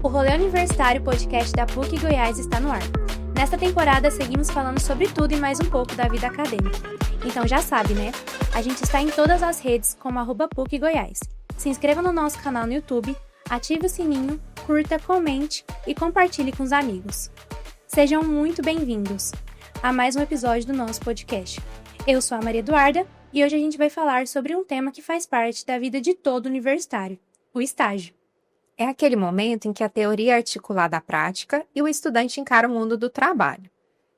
O Rolê Universitário podcast da PUC Goiás está no ar. Nesta temporada, seguimos falando sobre tudo e mais um pouco da vida acadêmica. Então já sabe, né? A gente está em todas as redes como @PUC Goiás. Se inscreva no nosso canal no YouTube, ative o sininho, curta, comente e compartilhe com os amigos. Sejam muito bem-vindos a mais um episódio do nosso podcast. Eu sou a Maria Eduarda e hoje a gente vai falar sobre um tema que faz parte da vida de todo universitário, o estágio. É aquele momento em que a teoria é articulada à prática e o estudante encara o mundo do trabalho.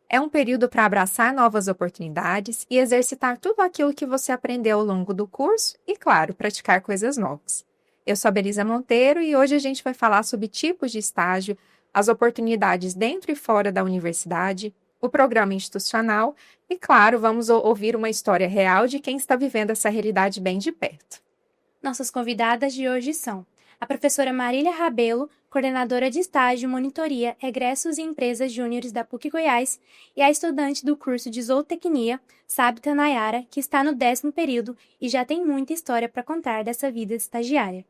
É um período para abraçar novas oportunidades e exercitar tudo aquilo que você aprendeu ao longo do curso e, claro, praticar coisas novas. Eu sou a Belisa Monteiro e hoje a gente vai falar sobre tipos de estágio, as oportunidades dentro e fora da universidade, o programa institucional e, claro, vamos ouvir uma história real de quem está vivendo essa realidade bem de perto. Nossas convidadas de hoje são a professora Marília Rabelo, coordenadora de estágio, monitoria, egressos e empresas júniores da PUC Goiás, e a estudante do curso de zootecnia, Sábita Nayara, que está no 10º período e já tem muita história para contar dessa vida estagiária.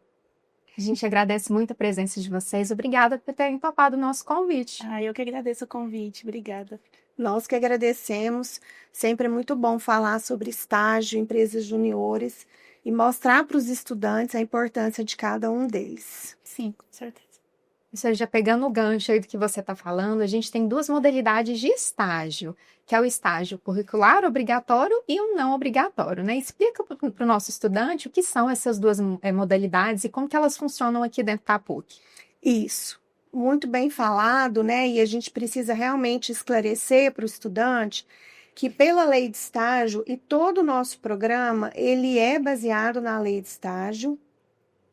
A gente agradece muito a presença de vocês. Obrigada por terem topado o nosso convite. Eu que agradeço o convite. Obrigada. Nós que agradecemos. Sempre é muito bom falar sobre estágio, empresas juniores e mostrar para os estudantes a importância de cada um deles. Sim, com certeza. Isso aí, já pegando o gancho aí do que você está falando, a gente tem duas modalidades de estágio, que é o estágio curricular obrigatório e o não obrigatório, né? Explica para o nosso estudante o que são essas duas modalidades e como que elas funcionam aqui dentro da PUC. Isso, muito bem falado, né? E a gente precisa realmente esclarecer para o estudante que pela lei de estágio e todo o nosso programa, ele é baseado na lei de estágio.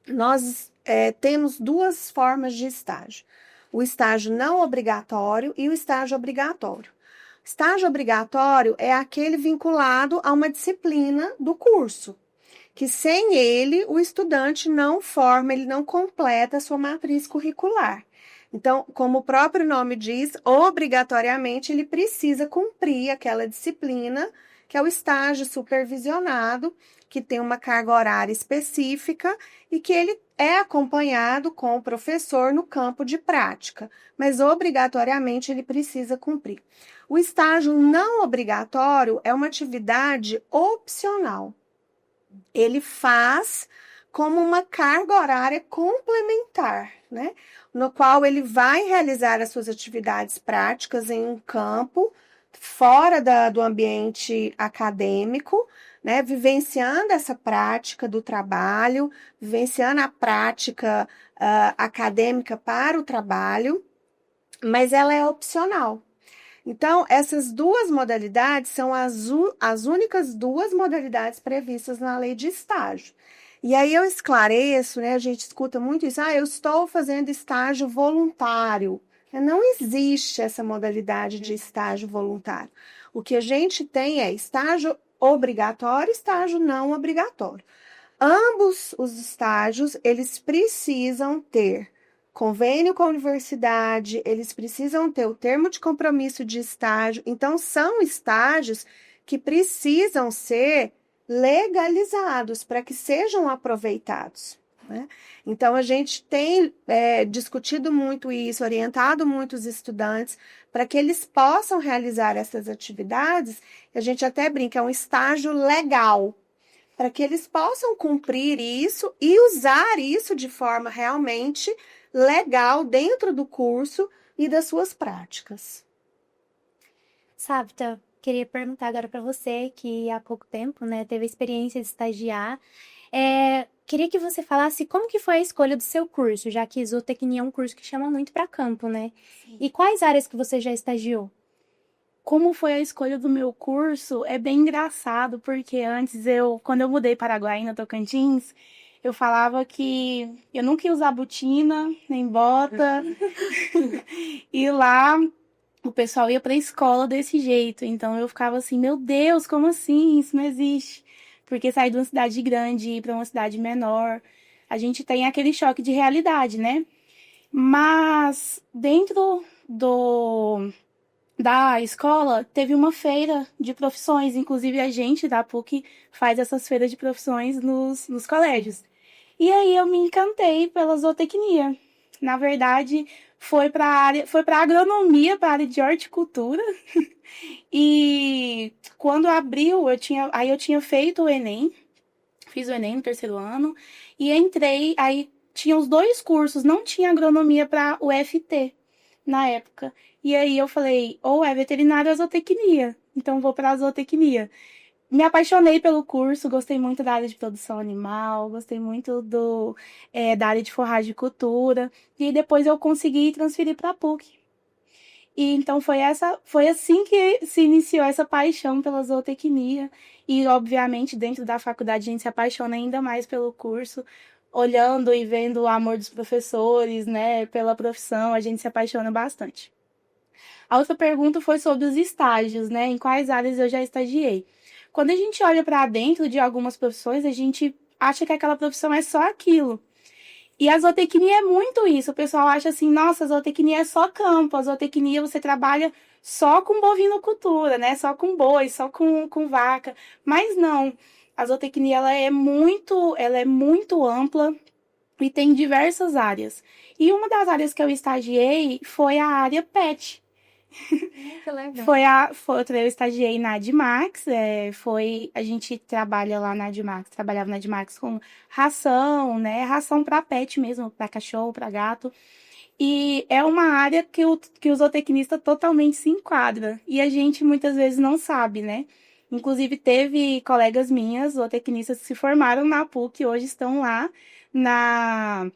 Nós temos duas formas de estágio, o estágio não obrigatório e o estágio obrigatório. O estágio obrigatório é aquele vinculado a uma disciplina do curso, que sem ele o estudante não forma, ele não completa a sua matriz curricular. Então, como o próprio nome diz, obrigatoriamente ele precisa cumprir aquela disciplina, que é o estágio supervisionado, que tem uma carga horária específica e que ele é acompanhado com o professor no campo de prática, mas obrigatoriamente ele precisa cumprir. O estágio não obrigatório é uma atividade opcional. Ele faz como uma carga horária complementar, né? No qual ele vai realizar as suas atividades práticas em um campo fora do ambiente acadêmico, né? Vivenciando essa prática do trabalho, vivenciando a prática acadêmica para o trabalho, mas ela é opcional. Então, essas duas modalidades são as únicas duas modalidades previstas na lei de estágio. E aí eu esclareço, né? A gente escuta muito isso, eu estou fazendo estágio voluntário. Não existe essa modalidade de estágio voluntário. O que a gente tem é estágio obrigatório e estágio não obrigatório. Ambos os estágios, eles precisam ter convênio com a universidade, eles precisam ter o termo de compromisso de estágio. Então, são estágios que precisam ser legalizados para que sejam aproveitados, né? Então, a gente tem discutido muito isso, orientado muitos estudantes para que eles possam realizar essas atividades. A gente até brinca, é um estágio legal, para que eles possam cumprir isso e usar isso de forma realmente legal dentro do curso e das suas práticas. Sábita, queria perguntar agora para você, que há pouco tempo, né, teve a experiência de estagiar. Queria que você falasse como que foi a escolha do seu curso, já que zootecnia é um curso que chama muito para campo, né? Sim. E quais áreas que você já estagiou? Como foi a escolha do meu curso é bem engraçado, porque antes quando eu mudei para Araguaína, Tocantins, eu falava que eu nunca ia usar botina, nem bota. E lá o pessoal ia para a escola desse jeito. Então eu ficava assim, meu Deus, como assim? Isso não existe. Porque sair de uma cidade grande e ir para uma cidade menor, a gente tem aquele choque de realidade, né? Mas dentro da escola, teve uma feira de profissões. Inclusive, a gente da PUC faz essas feiras de profissões nos colégios. E aí, eu me encantei pela zootecnia. Na verdade, foi para agronomia, para a área de horticultura. E quando abriu, eu tinha feito o Enem, fiz o Enem no 3º ano e entrei, aí tinha os 2 cursos, não tinha agronomia para o UFT na época. E aí eu falei, ou é veterinária ou zootecnia, então vou para a zootecnia. Me apaixonei pelo curso, gostei muito da área de produção animal, gostei muito da área de forragicultura, e depois eu consegui transferir para a PUC. E então foi assim que se iniciou essa paixão pela zootecnia. E, obviamente, dentro da faculdade a gente se apaixona ainda mais pelo curso, olhando e vendo o amor dos professores, né, pela profissão, a gente se apaixona bastante. A outra pergunta foi sobre os estágios, né, em quais áreas eu já estagiei. Quando a gente olha para dentro de algumas profissões, a gente acha que aquela profissão é só aquilo. E a zootecnia é muito isso. O pessoal acha assim, nossa, a zootecnia é só campo. A zootecnia você trabalha só com bovinocultura, né? Só com boi, só com vaca. Mas não. A zootecnia ela é muito ampla e tem diversas áreas. E uma das áreas que eu estagiei foi a área PET. Que legal. Eu estagiei na Admax, a gente trabalha lá na Admax, trabalhava na Admax com ração, né, ração para pet mesmo, para cachorro, para gato, e é uma área que o zootecnista totalmente se enquadra, e a gente muitas vezes não sabe, né, inclusive teve colegas minhas, zootecnistas que se formaram na PUC, e hoje estão lá na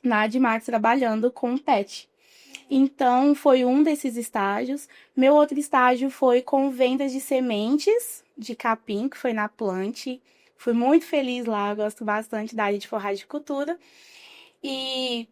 Admax trabalhando com pet. Então, foi um desses estágios. Meu outro estágio foi com vendas de sementes de capim, que foi na Plant. Fui muito feliz lá, gosto bastante da área de forragicultura. E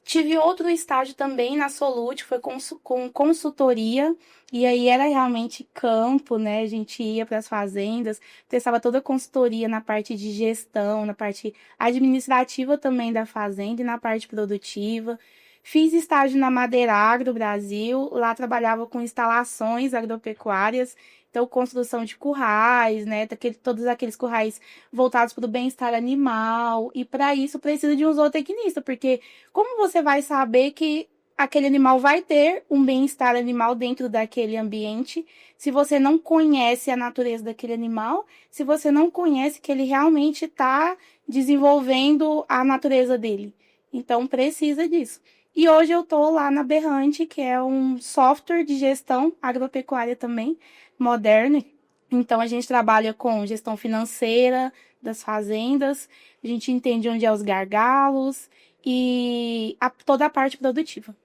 tive outro estágio também na Solute, foi com consultoria. E aí era realmente campo, né? A gente ia para as fazendas, prestava toda a consultoria na parte de gestão, na parte administrativa também da fazenda e na parte produtiva. Fiz estágio na Madeira Agro Brasil, lá trabalhava com instalações agropecuárias, então construção de currais, né, todos aqueles currais voltados para o bem-estar animal, e para isso precisa de um zootecnista, porque como você vai saber que aquele animal vai ter um bem-estar animal dentro daquele ambiente, se você não conhece a natureza daquele animal, se você não conhece que ele realmente está desenvolvendo a natureza dele. Então precisa disso. E hoje eu estou lá na Berrante, que é um software de gestão agropecuária também, moderno. Então, a gente trabalha com gestão financeira das fazendas, a gente entende onde é os gargalos e toda a parte produtiva.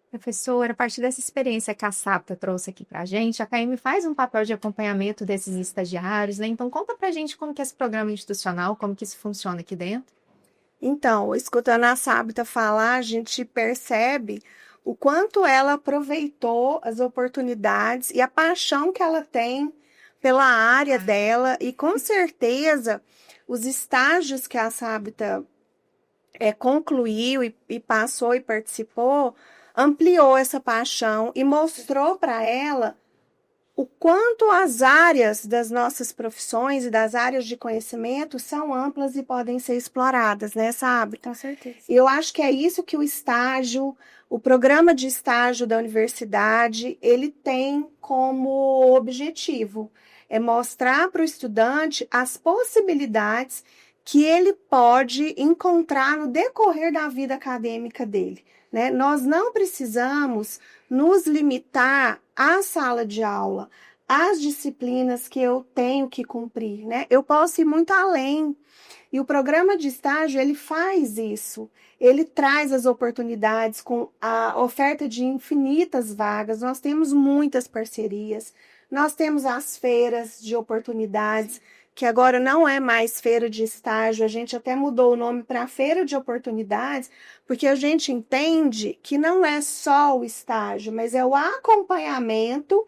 Professora, a partir dessa experiência que a Sapta trouxe aqui para a gente, a KM faz um papel de acompanhamento desses estagiários, né? Então, conta para a gente como que é esse programa institucional, como que isso funciona aqui dentro. Então, escutando a Sapta falar, a gente percebe o quanto ela aproveitou as oportunidades e a paixão que ela tem pela área dela, e com certeza os estágios que a Sapta concluiu e passou e participou, ampliou essa paixão e mostrou para ela o quanto as áreas das nossas profissões e das áreas de conhecimento são amplas e podem ser exploradas, né, sabe? Com certeza. E eu acho que é isso que o estágio, o programa de estágio da universidade, ele tem como objetivo, é mostrar para o estudante as possibilidades que ele pode encontrar no decorrer da vida acadêmica dele, né? Nós não precisamos nos limitar à sala de aula, às disciplinas que eu tenho que cumprir, né? Eu posso ir muito além. E o programa de estágio, ele faz isso. Ele traz as oportunidades com a oferta de infinitas vagas. Nós temos muitas parcerias. Nós temos as feiras de oportunidades, que agora não é mais feira de estágio, a gente até mudou o nome para feira de oportunidades, porque a gente entende que não é só o estágio, mas é o acompanhamento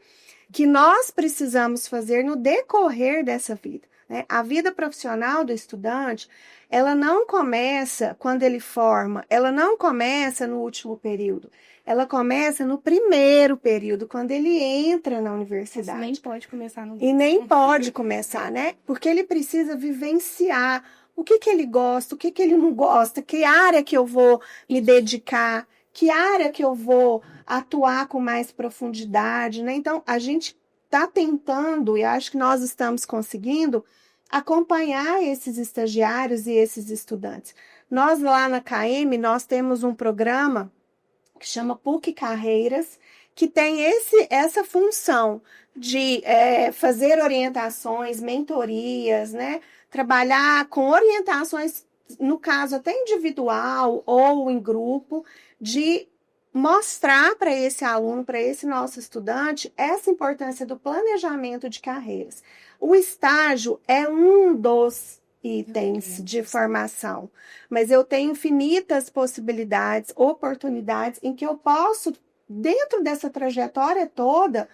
que nós precisamos fazer no decorrer dessa vida, né? A vida profissional do estudante, ela não começa quando ele forma, ela não começa no último período, ela começa no primeiro período, quando ele entra na universidade. Isso nem pode começar no E nem pode começar, né? Porque ele precisa vivenciar o que que ele gosta, o que que ele não gosta, que área que eu vou me dedicar, que área que eu vou atuar com mais profundidade, né? Então, a gente está tentando, e acho que nós estamos conseguindo, acompanhar esses estagiários e esses estudantes. Nós lá na KM, nós temos um programa que chama PUC Carreiras, que tem essa função de fazer orientações, mentorias, né? Trabalhar com orientações, no caso até individual ou em grupo, de mostrar para esse aluno, para esse nosso estudante, essa importância do planejamento de carreiras. O estágio é um dos itens de formação, mas eu tenho infinitas possibilidades, oportunidades em que eu posso, dentro dessa trajetória toda,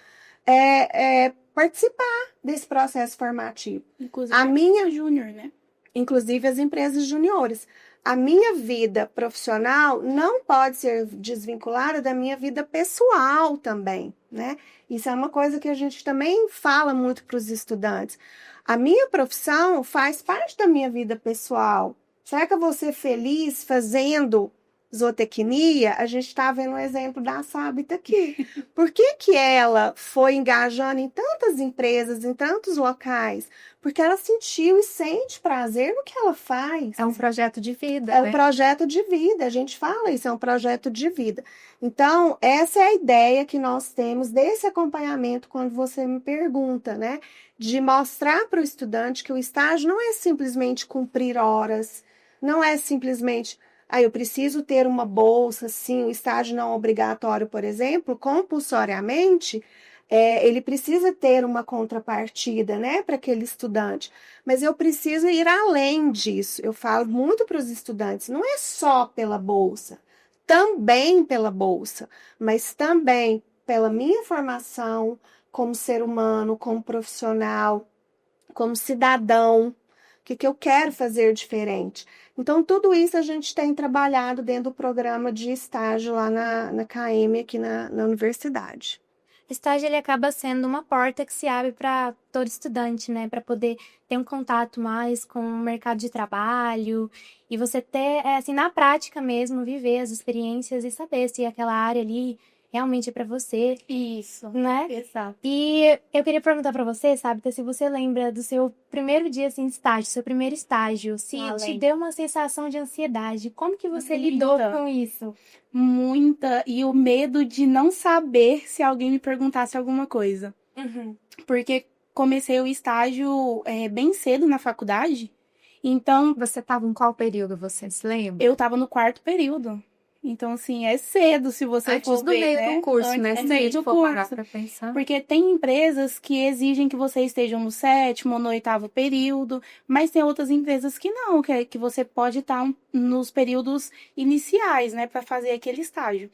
participar desse processo formativo. Inclusive a minha júnior, né? Inclusive as empresas juniores. A minha vida profissional não pode ser desvinculada da minha vida pessoal também, né? Isso é uma coisa que a gente também fala muito para os estudantes. A minha profissão faz parte da minha vida pessoal. Será que eu vou ser feliz fazendo zootecnia? A gente está vendo o exemplo da Sábita aqui. Por que que ela foi engajando em tantas empresas, em tantos locais? Porque ela sentiu e sente prazer no que ela faz. É um projeto de vida, É né? um projeto de vida, a gente fala isso, é um projeto de vida. Então, essa é a ideia que nós temos desse acompanhamento quando você me pergunta, né? De mostrar para o estudante que o estágio não é simplesmente cumprir horas, não é simplesmente, eu preciso ter uma bolsa, sim, o estágio não obrigatório, por exemplo, compulsoriamente, ele precisa ter uma contrapartida, né, para aquele estudante. Mas eu preciso ir além disso. Eu falo muito para os estudantes, não é só pela bolsa, também pela bolsa, mas também pela minha formação como ser humano, como profissional, como cidadão. O que eu quero fazer diferente? Então, tudo isso a gente tem trabalhado dentro do programa de estágio lá na KM, aqui na universidade. Estágio ele acaba sendo uma porta que se abre para todo estudante, né? Para poder ter um contato mais com o mercado de trabalho e você ter, assim, na prática mesmo, viver as experiências e saber se aquela área ali realmente é para você, Isso, né? exato. E eu queria perguntar para você, sabe, se você lembra do seu primeiro dia assim, de estágio, seu primeiro estágio, se te lembro. deu uma sensação de ansiedade, como que você Muita. lidou com isso? Muita. E o medo de não saber se alguém me perguntasse alguma coisa. Porque comecei o estágio bem cedo na faculdade. Então, Você estava em qual período, você se lembra? eu tava no 4º período. Então, assim, é cedo se você Antes for do ver, meio né? do curso, né? Antes Se do a meio gente do for parar curso. pra pensar. Porque tem empresas que exigem que você esteja no 7º ou no 8º período, mas tem outras empresas que não, que você pode estar nos períodos iniciais, né, para fazer aquele estágio.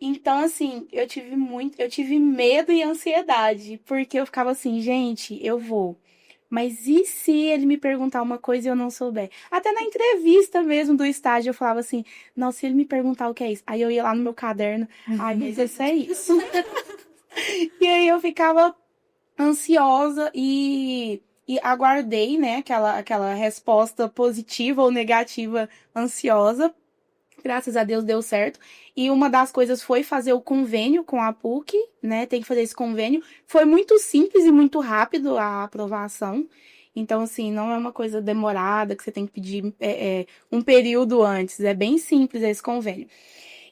Então, assim, eu tive medo e ansiedade, porque eu ficava assim, gente, eu vou. Mas e se ele me perguntar uma coisa e eu não souber? Até na entrevista mesmo do estágio, eu falava assim, não, se ele me perguntar o que é isso. Aí eu ia lá no meu caderno, mas isso é isso. E aí eu ficava ansiosa e aguardei, né, aquela resposta positiva ou negativa ansiosa. Graças a Deus deu certo. E uma das coisas foi fazer o convênio com a PUC, né? Tem que fazer esse convênio. Foi muito simples e muito rápido a aprovação. Então, assim, não é uma coisa demorada que você tem que pedir um período antes. É bem simples esse convênio.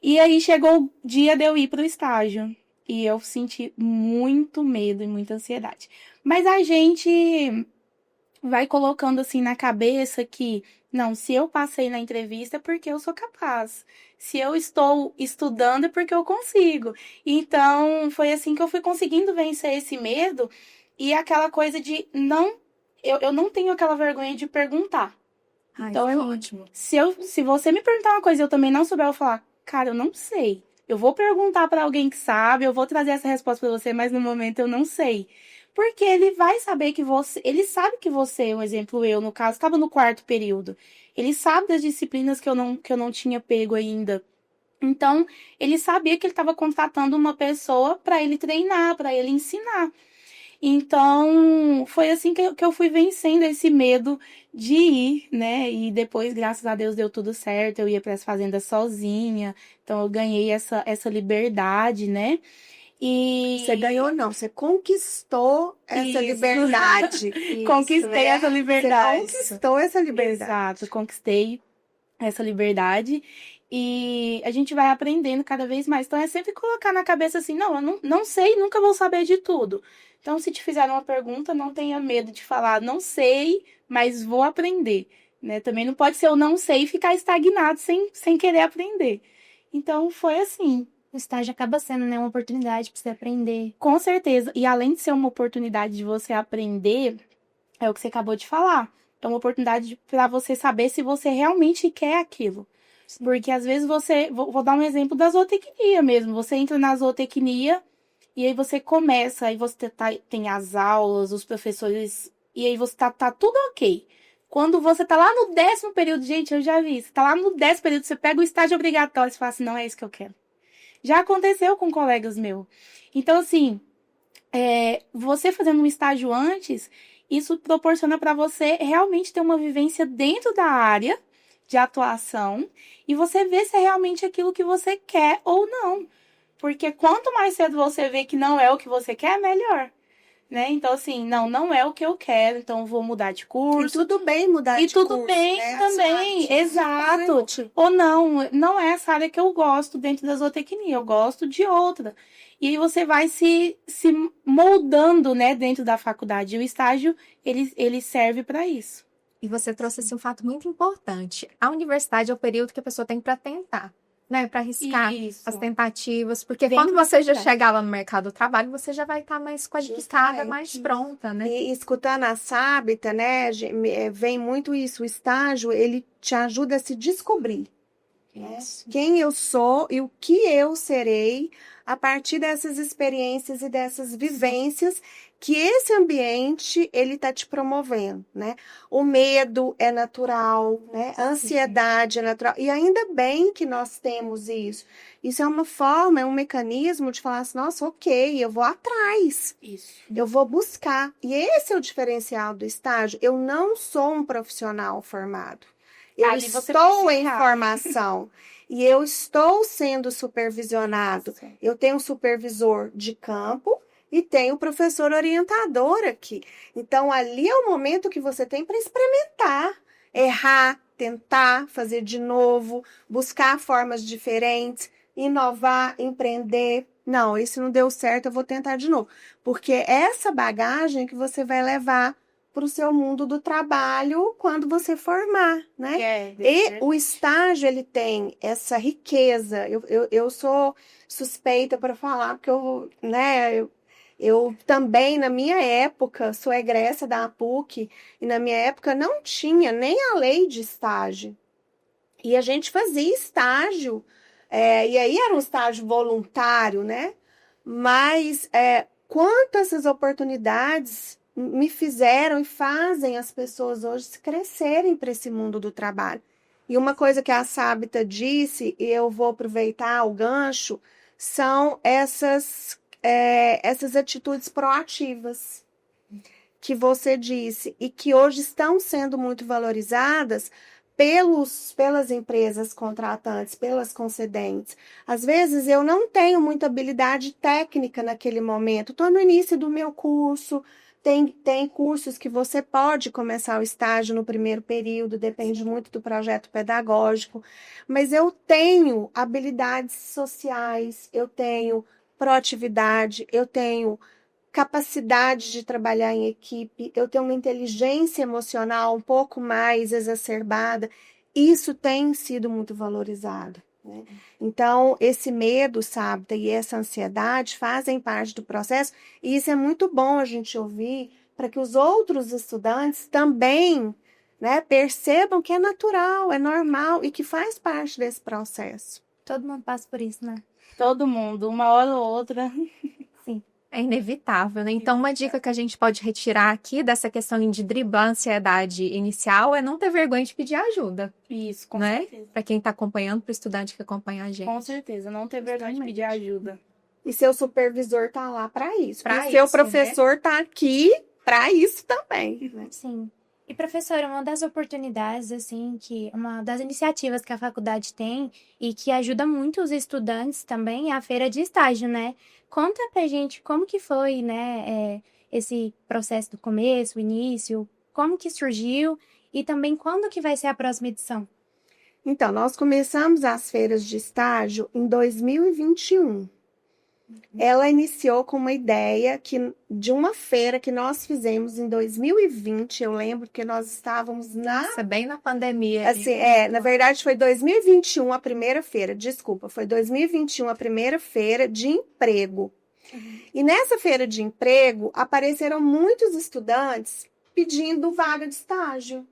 E aí chegou o dia de eu ir para o estágio. E eu senti muito medo e muita ansiedade. Mas a gente vai colocando assim na cabeça que, não, se eu passei na entrevista é porque eu sou capaz. Se eu estou estudando é porque eu consigo. Então, foi assim que eu fui conseguindo vencer esse medo e aquela coisa de eu não tenho aquela vergonha de perguntar. Então, é ótimo. Se você me perguntar uma coisa e eu também não souber, eu vou falar, cara, eu não sei. Eu vou perguntar para alguém que sabe, eu vou trazer essa resposta para você, mas no momento eu não sei. Porque ele vai saber que ele sabe que você, um exemplo, eu, no caso, estava no 4º período. Ele sabe das disciplinas que eu não tinha pego ainda. Então, ele sabia que ele estava contratando uma pessoa para ele treinar, para ele ensinar. Então, foi assim que eu fui vencendo esse medo de ir, né? E depois, graças a Deus, deu tudo certo. Eu ia para as fazendas sozinha. Então, eu ganhei essa liberdade, né? E Você ganhou, não, você conquistou essa Isso. liberdade. Conquistei essa Você liberdade. conquistou essa liberdade. Exato, conquistei essa liberdade e a gente vai aprendendo cada vez mais. Então é sempre colocar na cabeça assim, não, eu não sei, nunca vou saber de tudo. Então, se te fizeram uma pergunta, não tenha medo de falar, não sei, mas vou aprender, né? Também não pode ser eu não sei e ficar estagnado sem querer aprender. Então, foi assim. O estágio acaba sendo, né, uma oportunidade para você aprender. Com certeza. E além de ser uma oportunidade de você aprender, é o que você acabou de falar. É uma oportunidade para você saber se você realmente quer aquilo. Sim. Porque às vezes você. Vou dar um exemplo da zootecnia mesmo. Você entra na zootecnia e aí você começa, aí você tem as aulas, os professores, e aí você tá tudo ok. Quando você tá lá no 10º período, gente, eu já vi, você tá lá no 10º período, você pega o estágio obrigatório e fala assim, não é isso que eu quero. Já aconteceu com colegas meus. Então, assim, você fazendo um estágio antes, isso proporciona para você realmente ter uma vivência dentro da área de atuação e você ver se é realmente aquilo que você quer ou não. Porque quanto mais cedo você vê que não é o que você quer, melhor. Né? Então, assim, não é o que eu quero, então eu vou mudar de E curso. tudo bem mudar E de tudo curso, bem né? também, Assim, exato. importante. Ou não é essa área que eu gosto dentro da zootecnia, eu gosto de outra. E aí você vai se moldando, né, dentro da faculdade. E o estágio, ele serve para isso. E você trouxe assim, um fato muito importante. A universidade é o período que a pessoa tem para tentar, né? Para arriscar Isso. as tentativas. Porque Dentro quando da você já faculdade. chegar lá no mercado do trabalho, você já vai estar mais qualificada, mais Justamente. pronta, né? E escutando a Sábita, né, vem muito isso. O estágio, ele te ajuda a se descobrir, né? Quem eu sou e o que eu serei a partir dessas experiências e dessas vivências que esse ambiente ele está te promovendo, né? O medo é natural, né? A ansiedade é natural. E ainda bem que nós temos isso. Isso é uma forma, é um mecanismo de falar assim, nossa, ok, eu vou atrás. Isso. Eu vou buscar. E esse é o diferencial do estágio. Eu não sou um profissional formado. Eu Ali você estou precisa em errar. formação. E eu estou sendo supervisionado. Eu tenho um supervisor de campo e tenho o professor orientador aqui. Então, ali é o momento que você tem para experimentar, errar, tentar, fazer de novo, buscar formas diferentes, inovar, empreender. Não, isso não deu certo, eu vou tentar de novo. Porque é essa bagagem que você vai levar para o seu mundo do trabalho quando você formar, né? E o estágio, ele tem essa riqueza. Eu sou suspeita para falar, porque eu também, na minha época, sou egressa da PUC, e na minha época não tinha nem a lei de estágio. E a gente fazia estágio, e aí era um estágio voluntário, né? Mas quanto essas oportunidades me fizeram e fazem as pessoas hoje crescerem para esse mundo do trabalho. E uma coisa que a Sábita disse, e eu vou aproveitar o gancho, são essas atitudes proativas que você disse e que hoje estão sendo muito valorizadas pelas empresas contratantes, pelas concedentes. Às vezes eu não tenho muita habilidade técnica naquele momento, estou no início do meu curso. Tem cursos que você pode começar o estágio no primeiro período, depende muito do projeto pedagógico, mas eu tenho habilidades sociais, eu tenho proatividade, eu tenho capacidade de trabalhar em equipe, eu tenho uma inteligência emocional um pouco mais exacerbada, isso tem sido muito valorizado, né? Então, esse medo, sabe, e essa ansiedade fazem parte do processo, e isso é muito bom a gente ouvir para que os outros estudantes também, né, percebam que é natural, é normal e que faz parte desse processo. Todo mundo passa por isso, né? Todo mundo, uma hora ou outra. Sim. É inevitável, né? Então, uma dica que a gente pode retirar aqui dessa questão de driblar a ansiedade inicial é não ter vergonha de pedir ajuda, Isso, com né? certeza. Para quem está acompanhando, para o estudante que acompanha a gente. Com certeza, não ter vergonha de pedir ajuda. E seu supervisor está lá para isso. Pra E seu isso, né? professor está aqui para isso também, né? Sim. E, professora, uma das oportunidades, assim, uma das iniciativas que a faculdade tem e que ajuda muito os estudantes também é a feira de estágio, né? Conta pra gente como que foi, né, esse processo do começo, o início, como que surgiu e também quando que vai ser a próxima edição. Então, nós começamos as feiras de estágio em 2021. Ela iniciou com uma ideia de uma feira que nós fizemos em 2020. Eu lembro que nós estávamos Nossa, bem na pandemia. Assim, na verdade foi 2021 a primeira feira, desculpa, foi 2021 a primeira feira de emprego. E nessa feira de emprego apareceram muitos estudantes pedindo vaga de estágio.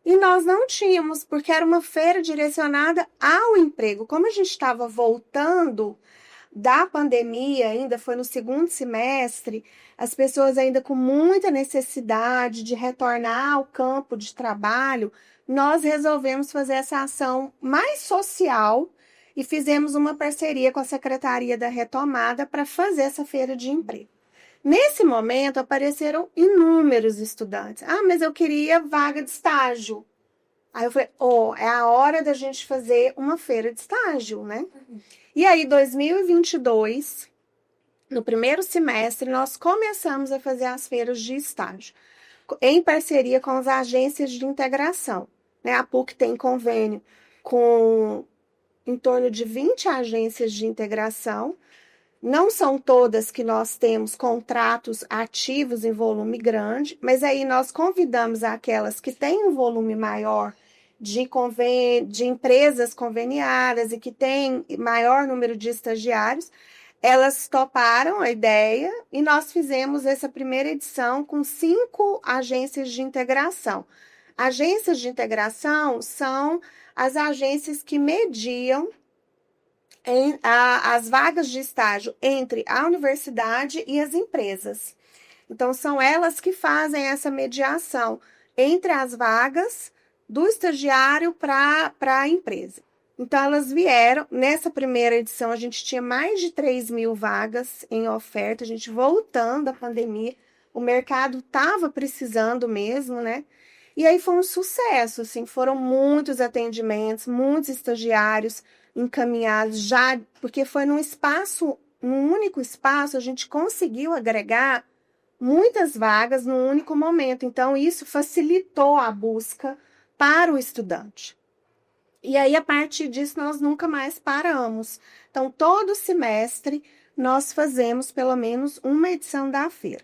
E nós não tínhamos, porque era uma feira direcionada ao emprego. Como a gente estava voltando da pandemia, ainda foi no segundo semestre, as pessoas ainda com muita necessidade de retornar ao campo de trabalho, nós resolvemos fazer essa ação mais social e fizemos uma parceria com a Secretaria da Retomada para fazer essa feira de emprego. Nesse momento, apareceram inúmeros estudantes. Ah, mas eu queria vaga de estágio. Aí eu falei, é a hora da gente fazer uma feira de estágio, né? E aí, 2022, no primeiro semestre, nós começamos a fazer as feiras de estágio, em parceria com as agências de integração, né? A PUC tem convênio com em torno de 20 agências de integração. Não são todas que nós temos contratos ativos em volume grande, mas aí nós convidamos aquelas que têm um volume maior de empresas conveniadas e que têm maior número de estagiários. Elas toparam a ideia e nós fizemos essa primeira edição com 5 agências de integração. Agências de integração são as agências que mediam as vagas de estágio entre a universidade e as empresas. Então, são elas que fazem essa mediação entre as vagas do estagiário para a empresa. Então, elas vieram, nessa primeira edição, a gente tinha mais de 3.000 vagas em oferta, a gente voltando da pandemia, o mercado estava precisando mesmo, né? E aí foi um sucesso, assim, foram muitos atendimentos, muitos estagiários encaminhados já, porque foi num único espaço, a gente conseguiu agregar muitas vagas num único momento. Então, isso facilitou a busca para o estudante. E aí, a partir disso, nós nunca mais paramos. Então, todo semestre, nós fazemos pelo menos uma edição da feira.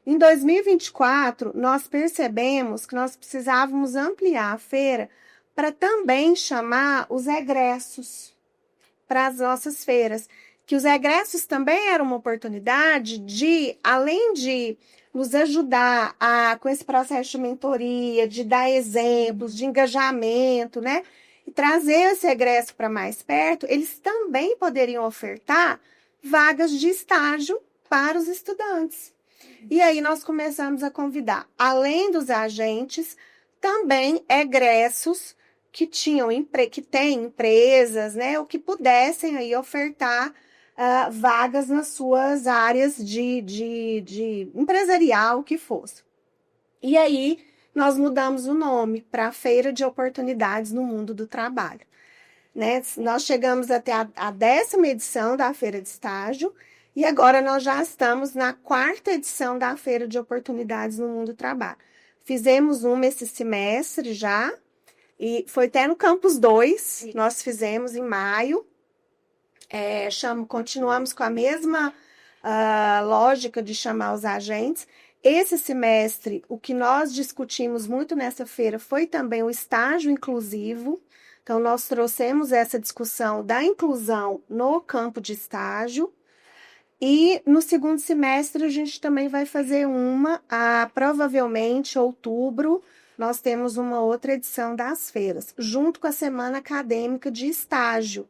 Em 2024, nós percebemos que nós precisávamos ampliar a feira para também chamar os egressos para as nossas feiras. Que os egressos também eram uma oportunidade de, além de nos ajudar com esse processo de mentoria, de dar exemplos, de engajamento, né? E trazer esse egresso para mais perto, eles também poderiam ofertar vagas de estágio para os estudantes. E aí nós começamos a convidar, além dos agentes, também egressos que têm empresas, né, ou que pudessem aí ofertar vagas nas suas áreas de empresarial, o que fosse. E aí nós mudamos o nome para Feira de Oportunidades no Mundo do Trabalho. Né? Nós chegamos até a 10ª edição da Feira de Estágio e agora nós já estamos na 4ª edição da Feira de Oportunidades no Mundo do Trabalho. Fizemos uma esse semestre já, e foi até no Campus 2, nós fizemos em maio. Continuamos com a mesma lógica de chamar os agentes. Esse semestre, o que nós discutimos muito nessa feira foi também o estágio inclusivo. Então, nós trouxemos essa discussão da inclusão no campo de estágio. E no segundo semestre, a gente também vai fazer provavelmente outubro, nós temos uma outra edição das feiras, junto com a Semana Acadêmica de Estágio,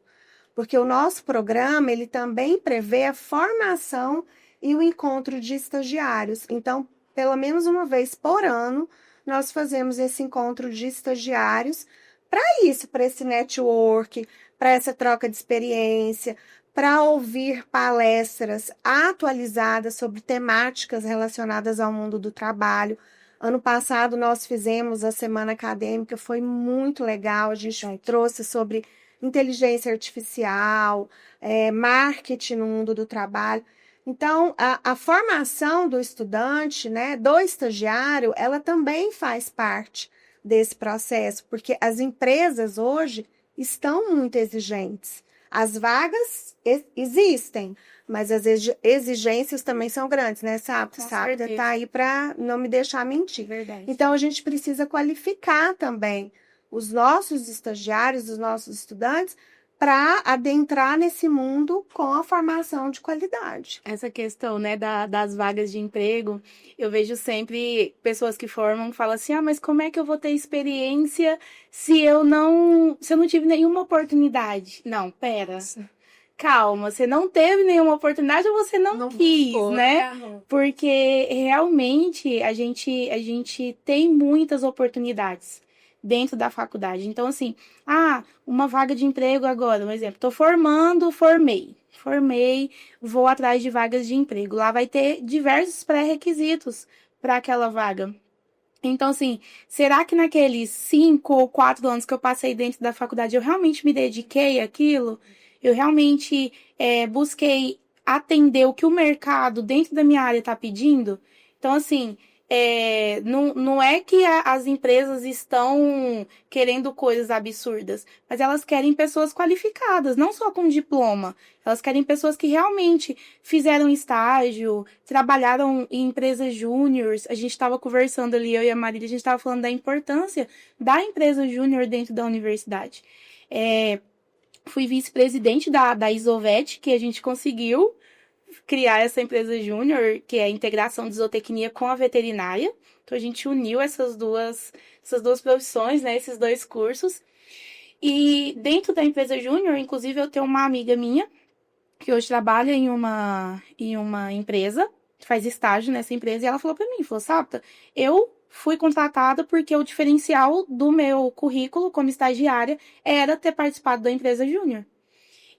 porque o nosso programa, ele também prevê a formação e o encontro de estagiários. Então, pelo menos uma vez por ano, nós fazemos esse encontro de estagiários para esse network, para essa troca de experiência, para ouvir palestras atualizadas sobre temáticas relacionadas ao mundo do trabalho. Ano passado nós fizemos a Semana Acadêmica, foi muito legal, a gente trouxe sobre inteligência artificial, marketing no mundo do trabalho. Então, a formação do estudante, né, do estagiário, ela também faz parte desse processo, porque as empresas hoje estão muito exigentes. As vagas existem, mas as exigências também são grandes, né, Sábio? Sábio está aí para não me deixar mentir. Verdade. Então, a gente precisa qualificar também os nossos estagiários, os nossos estudantes, para adentrar nesse mundo com a formação de qualidade. Essa questão, né, das vagas de emprego, eu vejo sempre pessoas que formam falam assim, mas como é que eu vou ter experiência se eu não tive nenhuma oportunidade? Não, pera. Nossa. Calma, você não teve nenhuma oportunidade ou você não quis, buscou, né? Porque realmente a gente tem muitas oportunidades dentro da faculdade. Então, assim, uma vaga de emprego agora, um exemplo, tô formei, vou atrás de vagas de emprego. Lá vai ter diversos pré-requisitos para aquela vaga. Então, assim, será que naqueles 5 ou 4 anos que eu passei dentro da faculdade, eu realmente me dediquei àquilo? Eu realmente busquei atender o que o mercado dentro da minha área está pedindo? Então, assim, não é que as empresas estão querendo coisas absurdas, mas elas querem pessoas qualificadas, não só com diploma. Elas querem pessoas que realmente fizeram estágio, trabalharam em empresas júniores. A gente estava conversando ali, eu e a Marília, a gente estava falando da importância da empresa júnior dentro da universidade. Fui vice-presidente da Isovet, que a gente conseguiu criar essa empresa júnior, que é a integração de zootecnia com a veterinária. Então, a gente uniu essas duas profissões, né, esses 2 cursos. E dentro da empresa júnior, inclusive, eu tenho uma amiga minha, que hoje trabalha em uma empresa, faz estágio nessa empresa, e ela falou para mim, Sábita, eu fui contratada porque o diferencial do meu currículo como estagiária era ter participado da empresa júnior.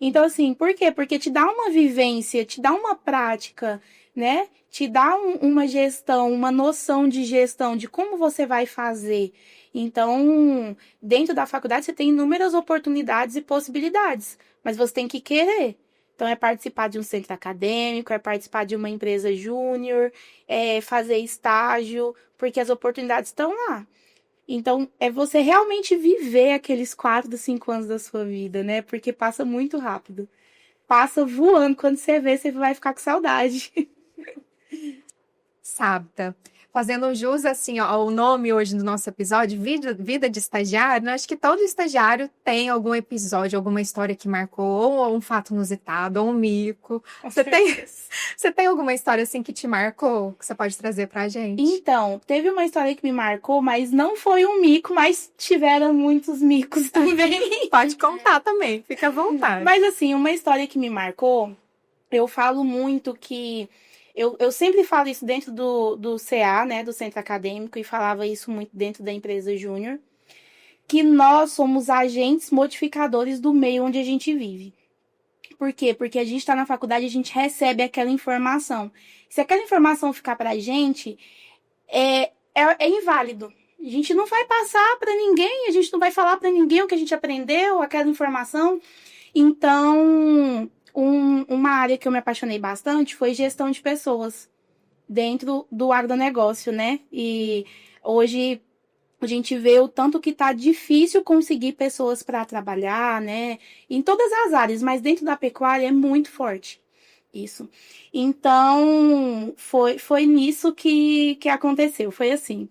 Então, assim, por quê? Porque te dá uma vivência, te dá uma prática, né? Te dá uma gestão, uma noção de gestão, de como você vai fazer. Então, dentro da faculdade, você tem inúmeras oportunidades e possibilidades, mas você tem que querer. Então, é participar de um centro acadêmico, é participar de uma empresa júnior, é fazer estágio, porque as oportunidades estão lá. Então, é você realmente viver aqueles 4, 5 anos da sua vida, né? Porque passa muito rápido. Passa voando. Quando você vê, você vai ficar com saudade. Sábita, fazendo jus assim ao nome hoje do nosso episódio, vida de estagiário, né? Acho que todo estagiário tem algum episódio, alguma história que marcou, ou um fato inusitado, ou um mico. Você tem alguma história assim que te marcou, que você pode trazer pra gente? Então, teve uma história que me marcou, mas não foi um mico, mas tiveram muitos micos também. Pode contar também, fica à vontade. Mas assim, uma história que me marcou, eu falo muito que eu sempre falo isso dentro do CA, né, do Centro Acadêmico, e falava isso muito dentro da empresa Júnior, que nós somos agentes modificadores do meio onde a gente vive. Por quê? Porque a gente está na faculdade e a gente recebe aquela informação. Se aquela informação ficar para a gente, é inválido. A gente não vai passar para ninguém, a gente não vai falar para ninguém o que a gente aprendeu, aquela informação. Então, uma área que eu me apaixonei bastante foi gestão de pessoas dentro do agronegócio, né? E hoje a gente vê o tanto que tá difícil conseguir pessoas para trabalhar, né? Em todas as áreas, mas dentro da pecuária é muito forte isso. Então, foi nisso que aconteceu. Foi assim,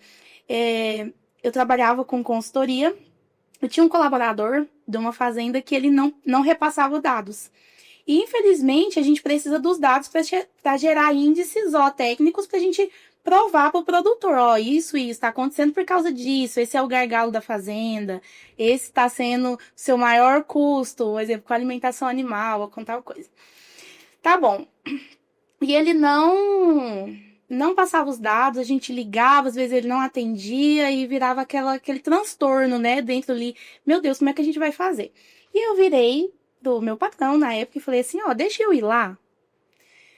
eu trabalhava com consultoria, eu tinha um colaborador de uma fazenda que ele não repassava dados. E, infelizmente, a gente precisa dos dados para gerar índices zootécnicos para a gente provar para o produtor, isso está acontecendo por causa disso, esse é o gargalo da fazenda, esse está sendo o seu maior custo, por exemplo, com a alimentação animal, ou com tal coisa. Tá bom. E ele não passava os dados, a gente ligava, às vezes ele não atendia e virava aquele transtorno, né, dentro ali. Meu Deus, como é que a gente vai fazer? E eu virei pro meu patrão na época e falei assim, ó, deixa eu ir lá.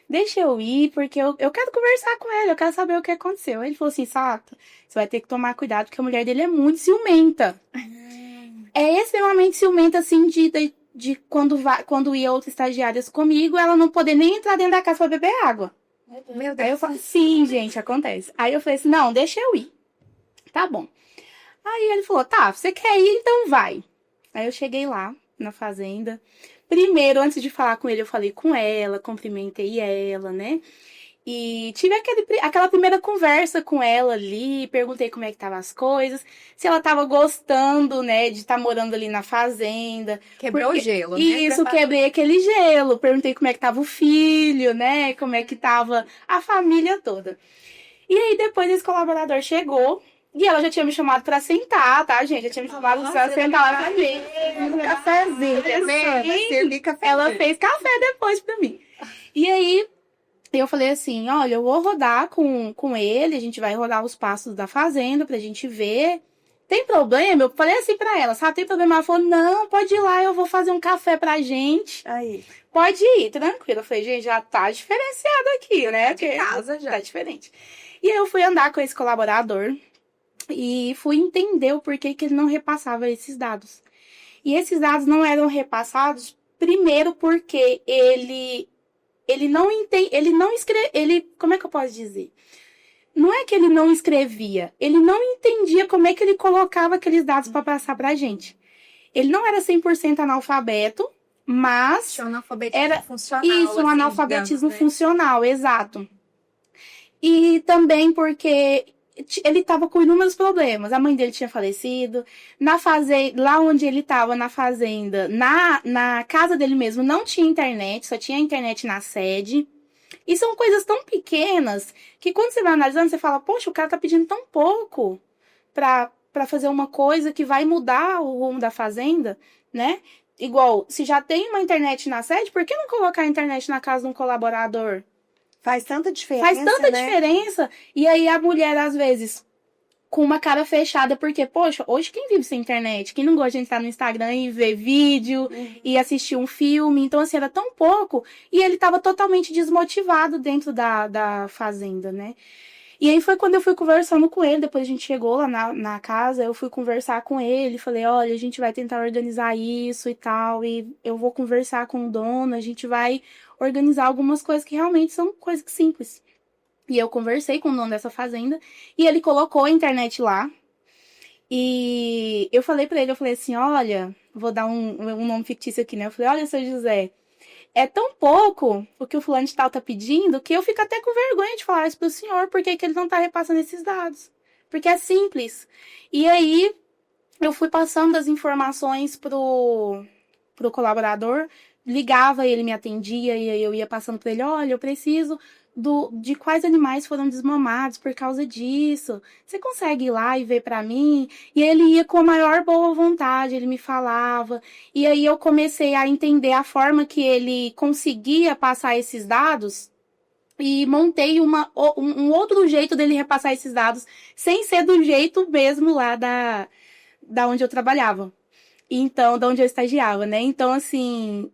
Deixa eu ir, porque eu quero conversar com ele, eu quero saber o que aconteceu. Ele falou assim, Sato, você vai ter que tomar cuidado, porque a mulher dele é muito ciumenta. É extremamente ciumenta, assim, de quando ia outras estagiárias comigo, ela não poder nem entrar dentro da casa pra beber água. Meu Aí Deus. eu falei, sim, gente, acontece. Aí eu falei assim, não, deixa eu ir. Tá bom. Aí ele falou, tá, você quer ir, então vai. Aí eu cheguei lá, na fazenda. Primeiro, antes de falar com ele, eu falei com ela, cumprimentei ela, né? E tive aquela primeira conversa com ela ali, perguntei como é que estavam as coisas, se ela estava gostando, né, de estar morando ali na fazenda. Quebrou o gelo, né? Isso, quebrei aquele gelo. Perguntei como é que tava o filho, né, como é que tava a família toda. E aí, depois esse colaborador chegou, e ela já tinha me chamado pra sentar, tá, gente? Já tinha me chamado pra sentar lá pra mim. Um cafezinho. Servir café. Ela fez café depois pra mim. E aí, eu falei assim, olha, eu vou rodar com ele, a gente vai rodar os passos da fazenda pra gente ver. Tem problema? Eu falei assim pra ela, sabe, tem problema? Ela falou, não, pode ir lá, eu vou fazer um café pra gente. Aí. Pode ir, tranquilo. Eu falei, gente, já tá diferenciado aqui, né? De casa já. Tá diferente. E aí eu fui andar com esse colaborador e fui entender o porquê que ele não repassava esses dados. E esses dados não eram repassados, primeiro porque ele não entende, como é que eu posso dizer? Não é que ele não escrevia, ele não entendia como é que ele colocava aqueles dados para passar pra gente. Ele não era 100% analfabeto, mas Tinha um analfabetismo era funcional. isso, um assim, analfabetismo digamos, né? funcional, exato. E também porque ele estava com inúmeros problemas. A mãe dele tinha falecido. Na fazenda, lá onde ele estava, na fazenda, na casa dele mesmo, não tinha internet, só tinha internet na sede. E são coisas tão pequenas que quando você vai analisando, você fala, poxa, o cara tá pedindo tão pouco pra fazer uma coisa que vai mudar o rumo da fazenda, né? Igual, se já tem uma internet na sede, por que não colocar a internet na casa de um colaborador? Faz tanta diferença, Faz tanta né? diferença. E aí a mulher, às vezes, com uma cara fechada, porque, poxa, hoje quem vive sem internet? Quem não gosta de entrar no Instagram e ver vídeo e assistir um filme? Então, assim, era tão pouco. E ele tava totalmente desmotivado dentro da fazenda, né? E aí foi quando eu fui conversando com ele, depois a gente chegou lá na casa, eu fui conversar com ele, falei, olha, a gente vai tentar organizar isso e tal, e eu vou conversar com o dono, a gente vai organizar algumas coisas que realmente são coisas simples. E eu conversei com o dono dessa fazenda, e ele colocou a internet lá, e eu falei pra ele, eu falei assim, olha, vou dar um nome fictício aqui, né? Eu falei, olha, seu José, é tão pouco o que o fulano de tal tá pedindo que eu fico até com vergonha de falar isso pro senhor, porque que ele não tá repassando esses dados. Porque é simples. E aí, eu fui passando as informações pro colaborador, ligava, ele me atendia, e aí eu ia passando pra ele, olha, eu preciso de quais animais foram desmamados por causa disso. Você consegue ir lá e ver pra mim? E ele ia com a maior boa vontade, ele me falava. E aí eu comecei a entender a forma que ele conseguia passar esses dados e montei um outro jeito dele repassar esses dados, sem ser do jeito mesmo lá da onde eu trabalhava. Então, de onde eu estagiava, né? Então, assim,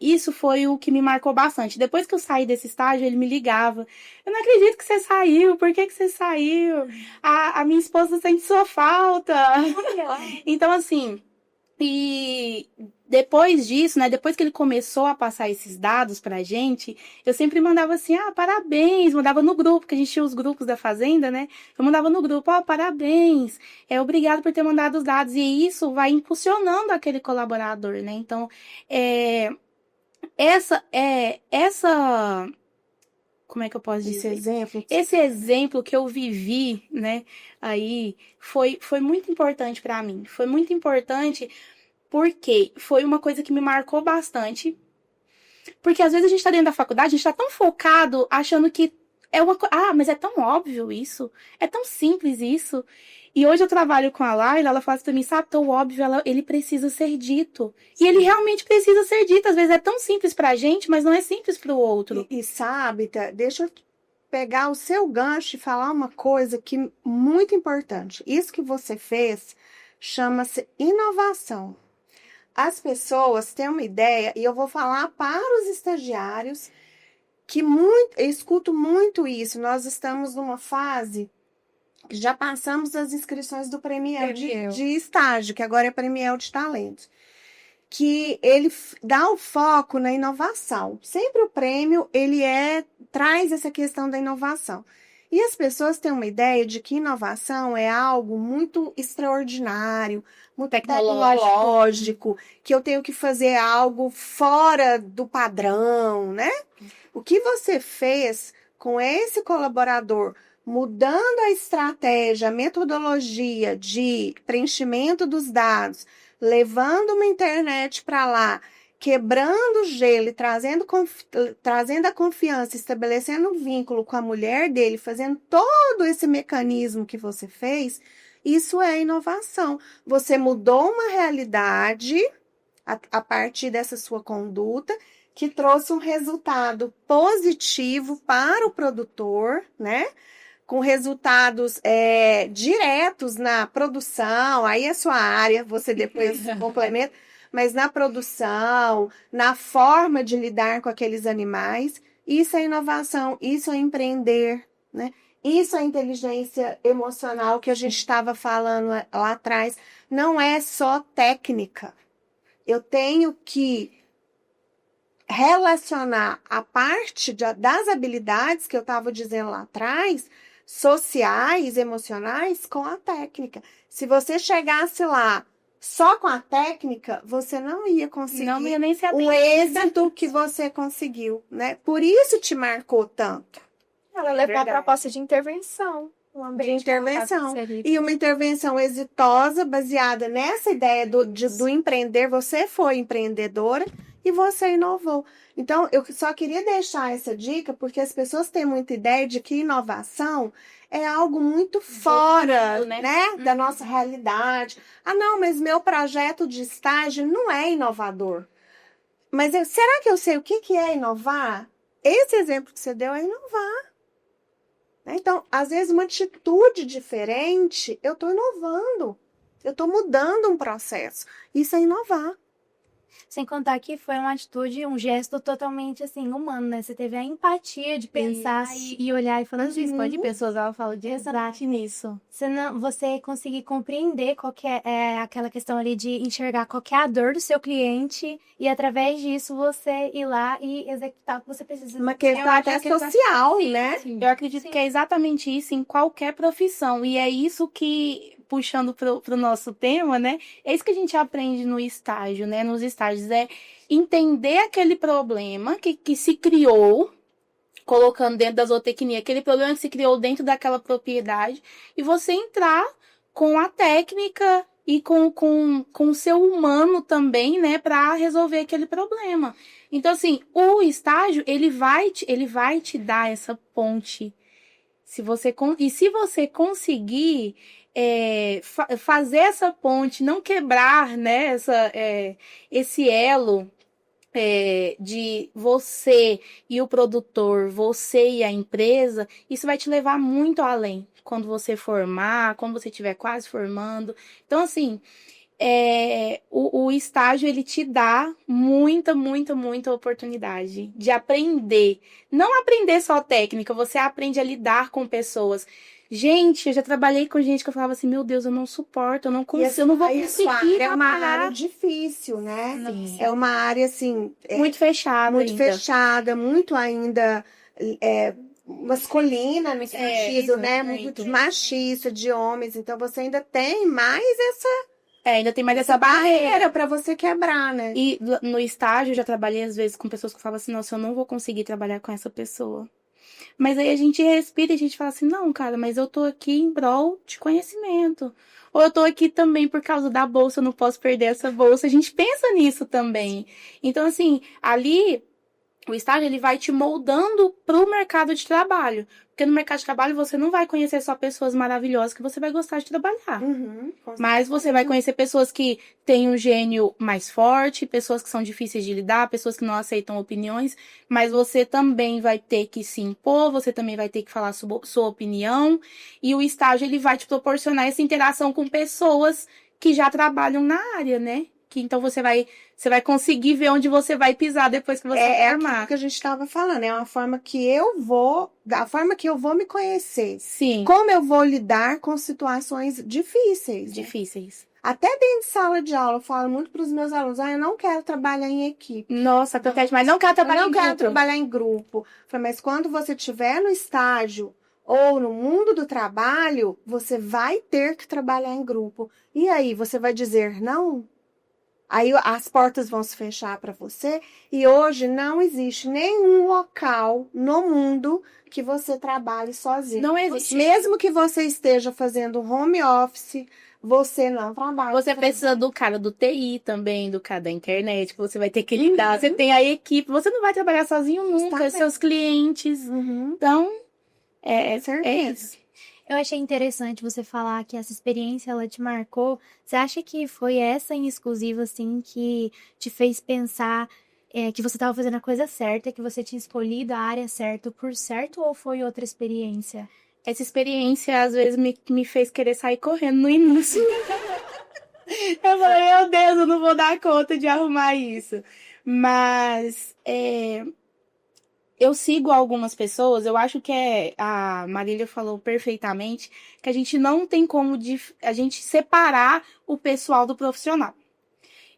isso foi o que me marcou bastante. Depois que eu saí desse estágio, ele me ligava. Eu não acredito que você saiu, por que você saiu? A minha esposa sente sua falta. Então, assim, e depois disso, né? Depois que ele começou a passar esses dados pra gente, eu sempre mandava assim, parabéns, mandava no grupo, que a gente tinha os grupos da fazenda, né? Eu mandava no grupo, parabéns, obrigado por ter mandado os dados. E isso vai impulsionando aquele colaborador, né? Então, essa como é que eu posso dizer? Esse exemplo que eu vivi, né, aí, foi muito importante para mim. Foi muito importante porque foi uma coisa que me marcou bastante. Porque às vezes a gente tá dentro da faculdade, a gente tá tão focado, achando que é uma coisa... mas é tão óbvio isso. É tão simples isso. E hoje eu trabalho com a Laila, ela fala assim pra mim, sabe, tão óbvio, ele precisa ser dito. E ele realmente precisa ser dito. Às vezes é tão simples pra gente, mas não é simples pro outro. E sabe, deixa eu pegar o seu gancho e falar uma coisa que muito importante. Isso que você fez chama-se inovação. as pessoas têm uma ideia, e eu vou falar para os estagiários, eu escuto muito isso. Nós estamos numa fase que já passamos as inscrições do Premiel de estágio, que agora é Premiel de Talentos, que ele dá o foco na inovação. Sempre o prêmio, traz essa questão da inovação. E as pessoas têm uma ideia de que inovação é algo muito extraordinário, muito tecnológico, que eu tenho que fazer algo fora do padrão, né? O que você fez com esse colaborador, mudando a estratégia, a metodologia de preenchimento dos dados, levando uma internet para lá, quebrando o gelo e trazendo a confiança, estabelecendo um vínculo com a mulher dele, fazendo todo esse mecanismo que você fez, isso é inovação. Você mudou uma realidade a partir dessa sua conduta, que trouxe um resultado positivo para o produtor, né? Com resultados diretos na produção, aí é sua área, você depois complementa, mas na produção, na forma de lidar com aqueles animais, isso é inovação, isso é empreender, né? Isso é inteligência emocional que a gente estava falando lá atrás, não é só técnica. Eu tenho que relacionar a parte das habilidades que eu estava dizendo lá atrás, sociais, emocionais, com a técnica. Se você chegasse lá só com a técnica, você não ia conseguir nem se o êxito que você conseguiu, né? Por isso te marcou tanto. Ela levou a proposta de intervenção. Um ambiente de intervenção. E uma intervenção exitosa, baseada nessa ideia do empreender. Você foi empreendedora e você inovou. Então, eu só queria deixar essa dica, porque as pessoas têm muita ideia de que inovação é algo muito fora, né, da nossa realidade. Ah, não, mas meu projeto de estágio não é inovador. Mas será que eu sei o que é inovar? Esse exemplo que você deu é inovar. Então, às vezes, uma atitude diferente, eu estou inovando. Eu estou mudando um processo. Isso é inovar. Sem contar que foi uma atitude, um gesto totalmente, assim, humano, né? Você teve a empatia de pensar e olhar e falar isso. Pode pessoas, ela fala de exatamente nisso. Você conseguir compreender qual que é aquela questão ali de enxergar qual que é a dor do seu cliente e, através disso, você ir lá e executar o que você precisa. Uma questão até social, né? Sim. Eu acredito que é exatamente isso em qualquer profissão. E é isso que, puxando pro nosso tema, né? É isso que a gente aprende no estágio, né? Nos estágios, é entender aquele problema que se criou, colocando dentro da zootecnia, aquele problema que se criou dentro daquela propriedade, e você entrar com a técnica e com o seu humano também, né? Para resolver aquele problema. Então, assim, o estágio, ele vai te dar essa ponte. Se você conseguir fazer essa ponte, não quebrar, né, esse elo de você e o produtor, você e a empresa, isso vai te levar muito além quando você formar, quando você estiver quase formando. Então, assim, o estágio, ele te dá muita, muita, muita oportunidade de aprender. Não aprender só técnica, você aprende a lidar com pessoas. Gente, eu já trabalhei com gente que eu falava assim, meu Deus, eu não suporto, eu não consigo, eu não vou conseguir. É uma área difícil, né? Sim. É uma área, assim... muito fechada. Muito ainda. fechada, muito ainda masculina no sentido, né? Muito machista, de homens. Então, você ainda tem mais ainda tem mais essa barreira para você quebrar, né? E no estágio, eu já trabalhei às vezes com pessoas que falavam assim, nossa, eu não vou conseguir trabalhar com essa pessoa. Mas aí a gente respira e a gente fala assim, não, cara, mas eu tô aqui em prol de conhecimento. Ou eu tô aqui também por causa da bolsa, eu não posso perder essa bolsa. A gente pensa nisso também. Então, assim, ali, o estágio, ele vai te moldando pro mercado de trabalho. Porque no mercado de trabalho você não vai conhecer só pessoas maravilhosas que você vai gostar de trabalhar. Mas você vai conhecer pessoas que têm um gênio mais forte, pessoas que são difíceis de lidar, pessoas que não aceitam opiniões, mas você também vai ter que se impor, você também vai ter que falar sua opinião, e o estágio, ele vai te proporcionar essa interação com pessoas que já trabalham na área, né? que então você vai conseguir ver onde você vai pisar depois que você É formar. aquilo que a gente estava falando, é uma forma que eu vou, da forma que eu vou me conhecer. Sim, Como eu vou lidar com situações difíceis, né? difíceis. Até dentro de sala de aula, eu falo muito para os meus alunos, eu não quero trabalhar em equipe. Nossa, acontece, mas não quero trabalhar Eu não em quero grupo. trabalhar em grupo. Eu falei, mas quando você estiver no estágio ou no mundo do trabalho, você vai ter que trabalhar em grupo. E aí, você vai dizer não? Aí as portas vão se fechar para você. E hoje não existe nenhum local no mundo que você trabalhe sozinho. Não existe. Mesmo que você esteja fazendo home office, você não trabalha. Você precisa do cara do TI também, do cara da internet, que você vai ter que lidar. Você tem a equipe, você não vai trabalhar sozinho nunca, Está seus clientes. Uhum, Então, é certeza. isso. Eu achei interessante você falar que essa experiência, ela te marcou. Você acha que foi essa em exclusivo, assim, que te fez pensar que você estava fazendo a coisa certa, que você tinha escolhido a área certa por certo, ou foi outra experiência? Essa experiência, às vezes, me fez querer sair correndo no início. Eu falei, meu Deus, eu não vou dar conta de arrumar isso. Mas eu sigo algumas pessoas, eu acho que a Marília falou perfeitamente, que a gente não tem como a gente separar o pessoal do profissional.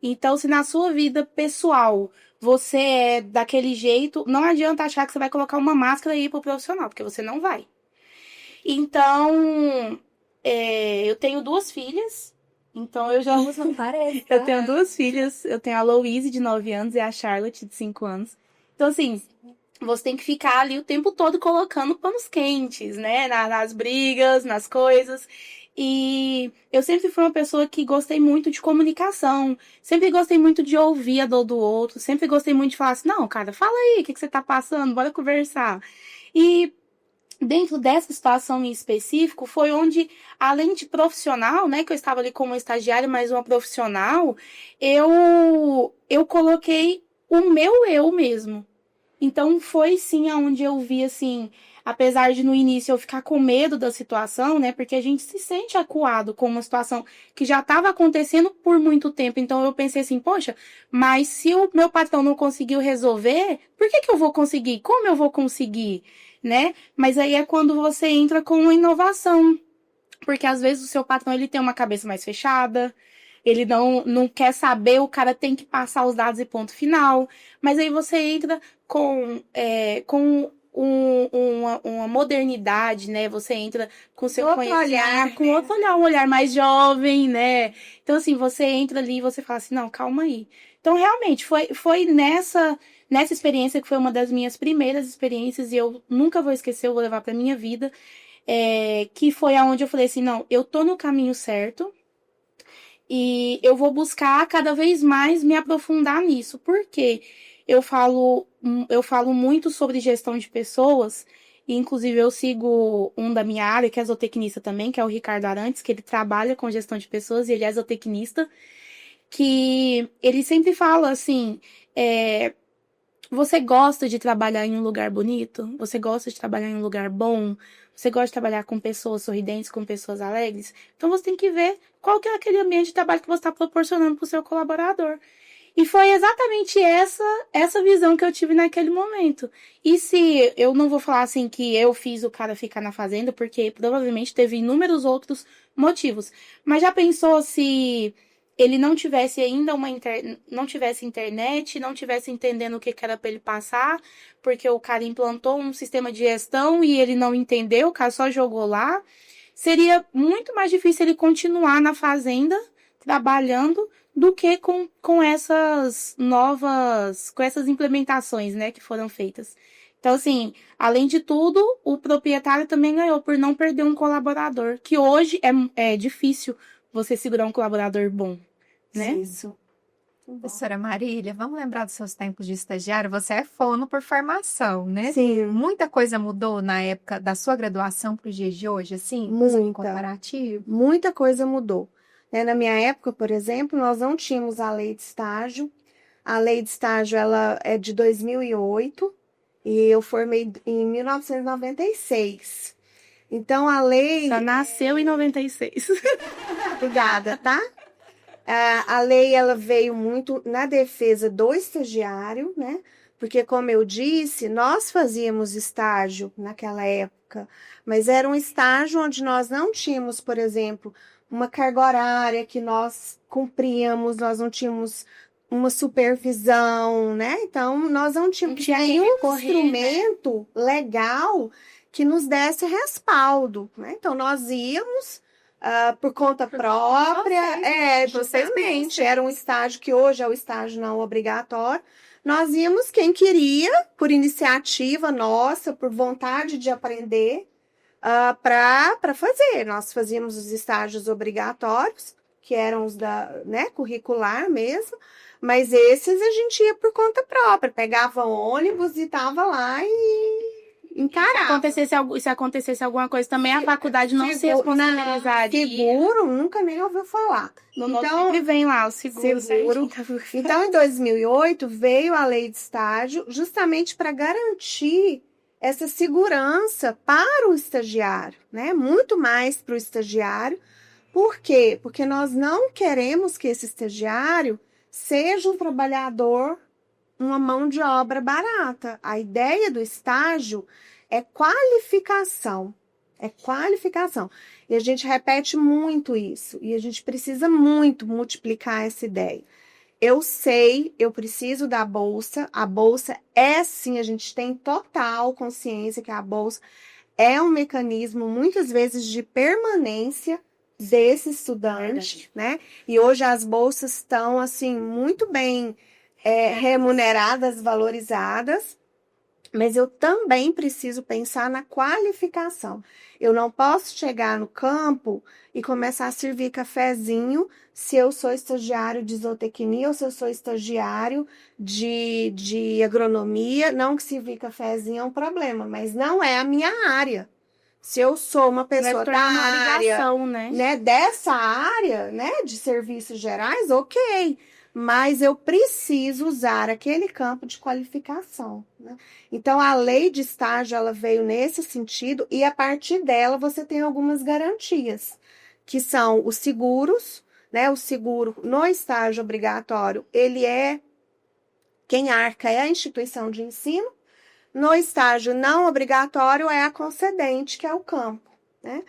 Então, se na sua vida pessoal você é daquele jeito, não adianta achar que você vai colocar uma máscara e ir pro profissional, porque você não vai. Então, eu tenho 2 filhas, então eu já... Não parece, Eu tenho 2 filhas, eu tenho a Louise, de 9 anos, e a Charlotte, de 5 anos. Então, assim, você tem que ficar ali o tempo todo colocando panos quentes, né? Nas brigas, nas coisas. E eu sempre fui uma pessoa que gostei muito de comunicação. Sempre gostei muito de ouvir a dor do outro. Sempre gostei muito de falar assim, não, cara, fala aí, o que você tá passando? Bora conversar. E dentro dessa situação em específico, foi onde, além de profissional, né, que eu estava ali como estagiária, mas uma profissional, eu coloquei o meu eu mesmo. Então, foi sim aonde eu vi, assim, apesar de no início eu ficar com medo da situação, né, porque a gente se sente acuado com uma situação que já estava acontecendo por muito tempo. Então, eu pensei assim, poxa, mas se o meu patrão não conseguiu resolver, por que eu vou conseguir? Como eu vou conseguir? Né? Mas aí é quando você entra com uma inovação. Porque às vezes o seu patrão ele tem uma cabeça mais fechada, ele não quer saber, o cara tem que passar os dados e ponto final. Mas aí você entra com uma modernidade, né? Você entra com seu Outro conhecimento, olhar, com outro olhar, um olhar mais jovem, né? Então, assim, você entra ali e você fala assim, não, calma aí. Então, realmente, foi nessa experiência que foi uma das minhas primeiras experiências e eu nunca vou esquecer, eu vou levar pra minha vida, que foi aonde eu falei assim, não, eu tô no caminho certo e eu vou buscar cada vez mais me aprofundar nisso. Por quê? Eu falo muito sobre gestão de pessoas, e inclusive eu sigo um da minha área, que é zootecnista também, que é o Ricardo Arantes, que ele trabalha com gestão de pessoas e ele é zootecnista, que ele sempre fala assim, você gosta de trabalhar em um lugar bonito? Você gosta de trabalhar em um lugar bom? Você gosta de trabalhar com pessoas sorridentes, com pessoas alegres? Então você tem que ver qual que é aquele ambiente de trabalho que você está proporcionando para o seu colaborador. E foi exatamente essa visão que eu tive naquele momento. E se eu não vou falar assim que eu fiz o cara ficar na fazenda, porque provavelmente teve inúmeros outros motivos. Mas já pensou se ele não tivesse ainda não tivesse internet, não tivesse entendendo o que era para ele passar, porque o cara implantou um sistema de gestão e ele não entendeu, o cara só jogou lá, seria muito mais difícil ele continuar na fazenda trabalhando do que com essas com essas implementações, né, que foram feitas. Então, assim, além de tudo, o proprietário também ganhou por não perder um colaborador, que hoje é difícil você segurar um colaborador bom, né? Isso. Professora Marília, vamos lembrar dos seus tempos de estagiário? Você é fono por formação, né? Sim. Muita coisa mudou na época da sua graduação para os dias de hoje, assim? Muita. Comparativo? Muita coisa mudou. Na minha época, por exemplo, nós não tínhamos a lei de estágio. A lei de estágio ela é de 2008 e eu formei em 1996. Então, a lei... Só nasceu em 96. Obrigada, tá? A lei ela veio muito na defesa do estagiário, né? Porque, como eu disse, nós fazíamos estágio naquela época, mas era um estágio onde nós não tínhamos, por exemplo, uma carga horária que nós cumpríamos, nós não tínhamos uma supervisão, né? Então, nós não tínhamos nenhum instrumento legal que nos desse respaldo, né? Então, nós íamos por conta própria, justamente, era um estágio que hoje é o estágio não obrigatório. Nós íamos quem queria, por iniciativa nossa, por vontade de aprender, para fazer. Nós fazíamos os estágios obrigatórios, que eram os curricular mesmo, mas esses a gente ia por conta própria, pegava ônibus e estava lá e encarava. Se acontecesse alguma coisa também, a faculdade não se responsabilizaria. Seguro, nunca nem ouviu falar. Então, sempre vem lá o seguro. Então, em 2008, veio a lei de estágio justamente para garantir essa segurança para o estagiário, né? Muito mais para o estagiário. Por quê? Porque nós não queremos que esse estagiário seja um trabalhador, uma mão de obra barata. A ideia do estágio é qualificação. É qualificação. E a gente repete muito isso. E a gente precisa muito multiplicar essa ideia. Eu sei, eu preciso da bolsa. A bolsa é sim, a gente tem total consciência que a bolsa é um mecanismo, muitas vezes, de permanência desse estudante, né? E hoje as bolsas estão, assim, muito bem remuneradas, valorizadas, mas eu também preciso pensar na qualificação. Eu não posso chegar no campo e começar a servir cafezinho se eu sou estagiário de zootecnia ou se eu sou estagiário de agronomia. Não que servir cafezinho é um problema, mas não é a minha área. Se eu sou uma pessoa da área, né, dessa área, né, de serviços gerais, ok. Mas eu preciso usar aquele campo de qualificação, né? Então, a lei de estágio, ela veio nesse sentido e, a partir dela, você tem algumas garantias, que são os seguros, né? O seguro no estágio obrigatório, quem arca é a instituição de ensino. No estágio não obrigatório é a concedente, que é o campo, né?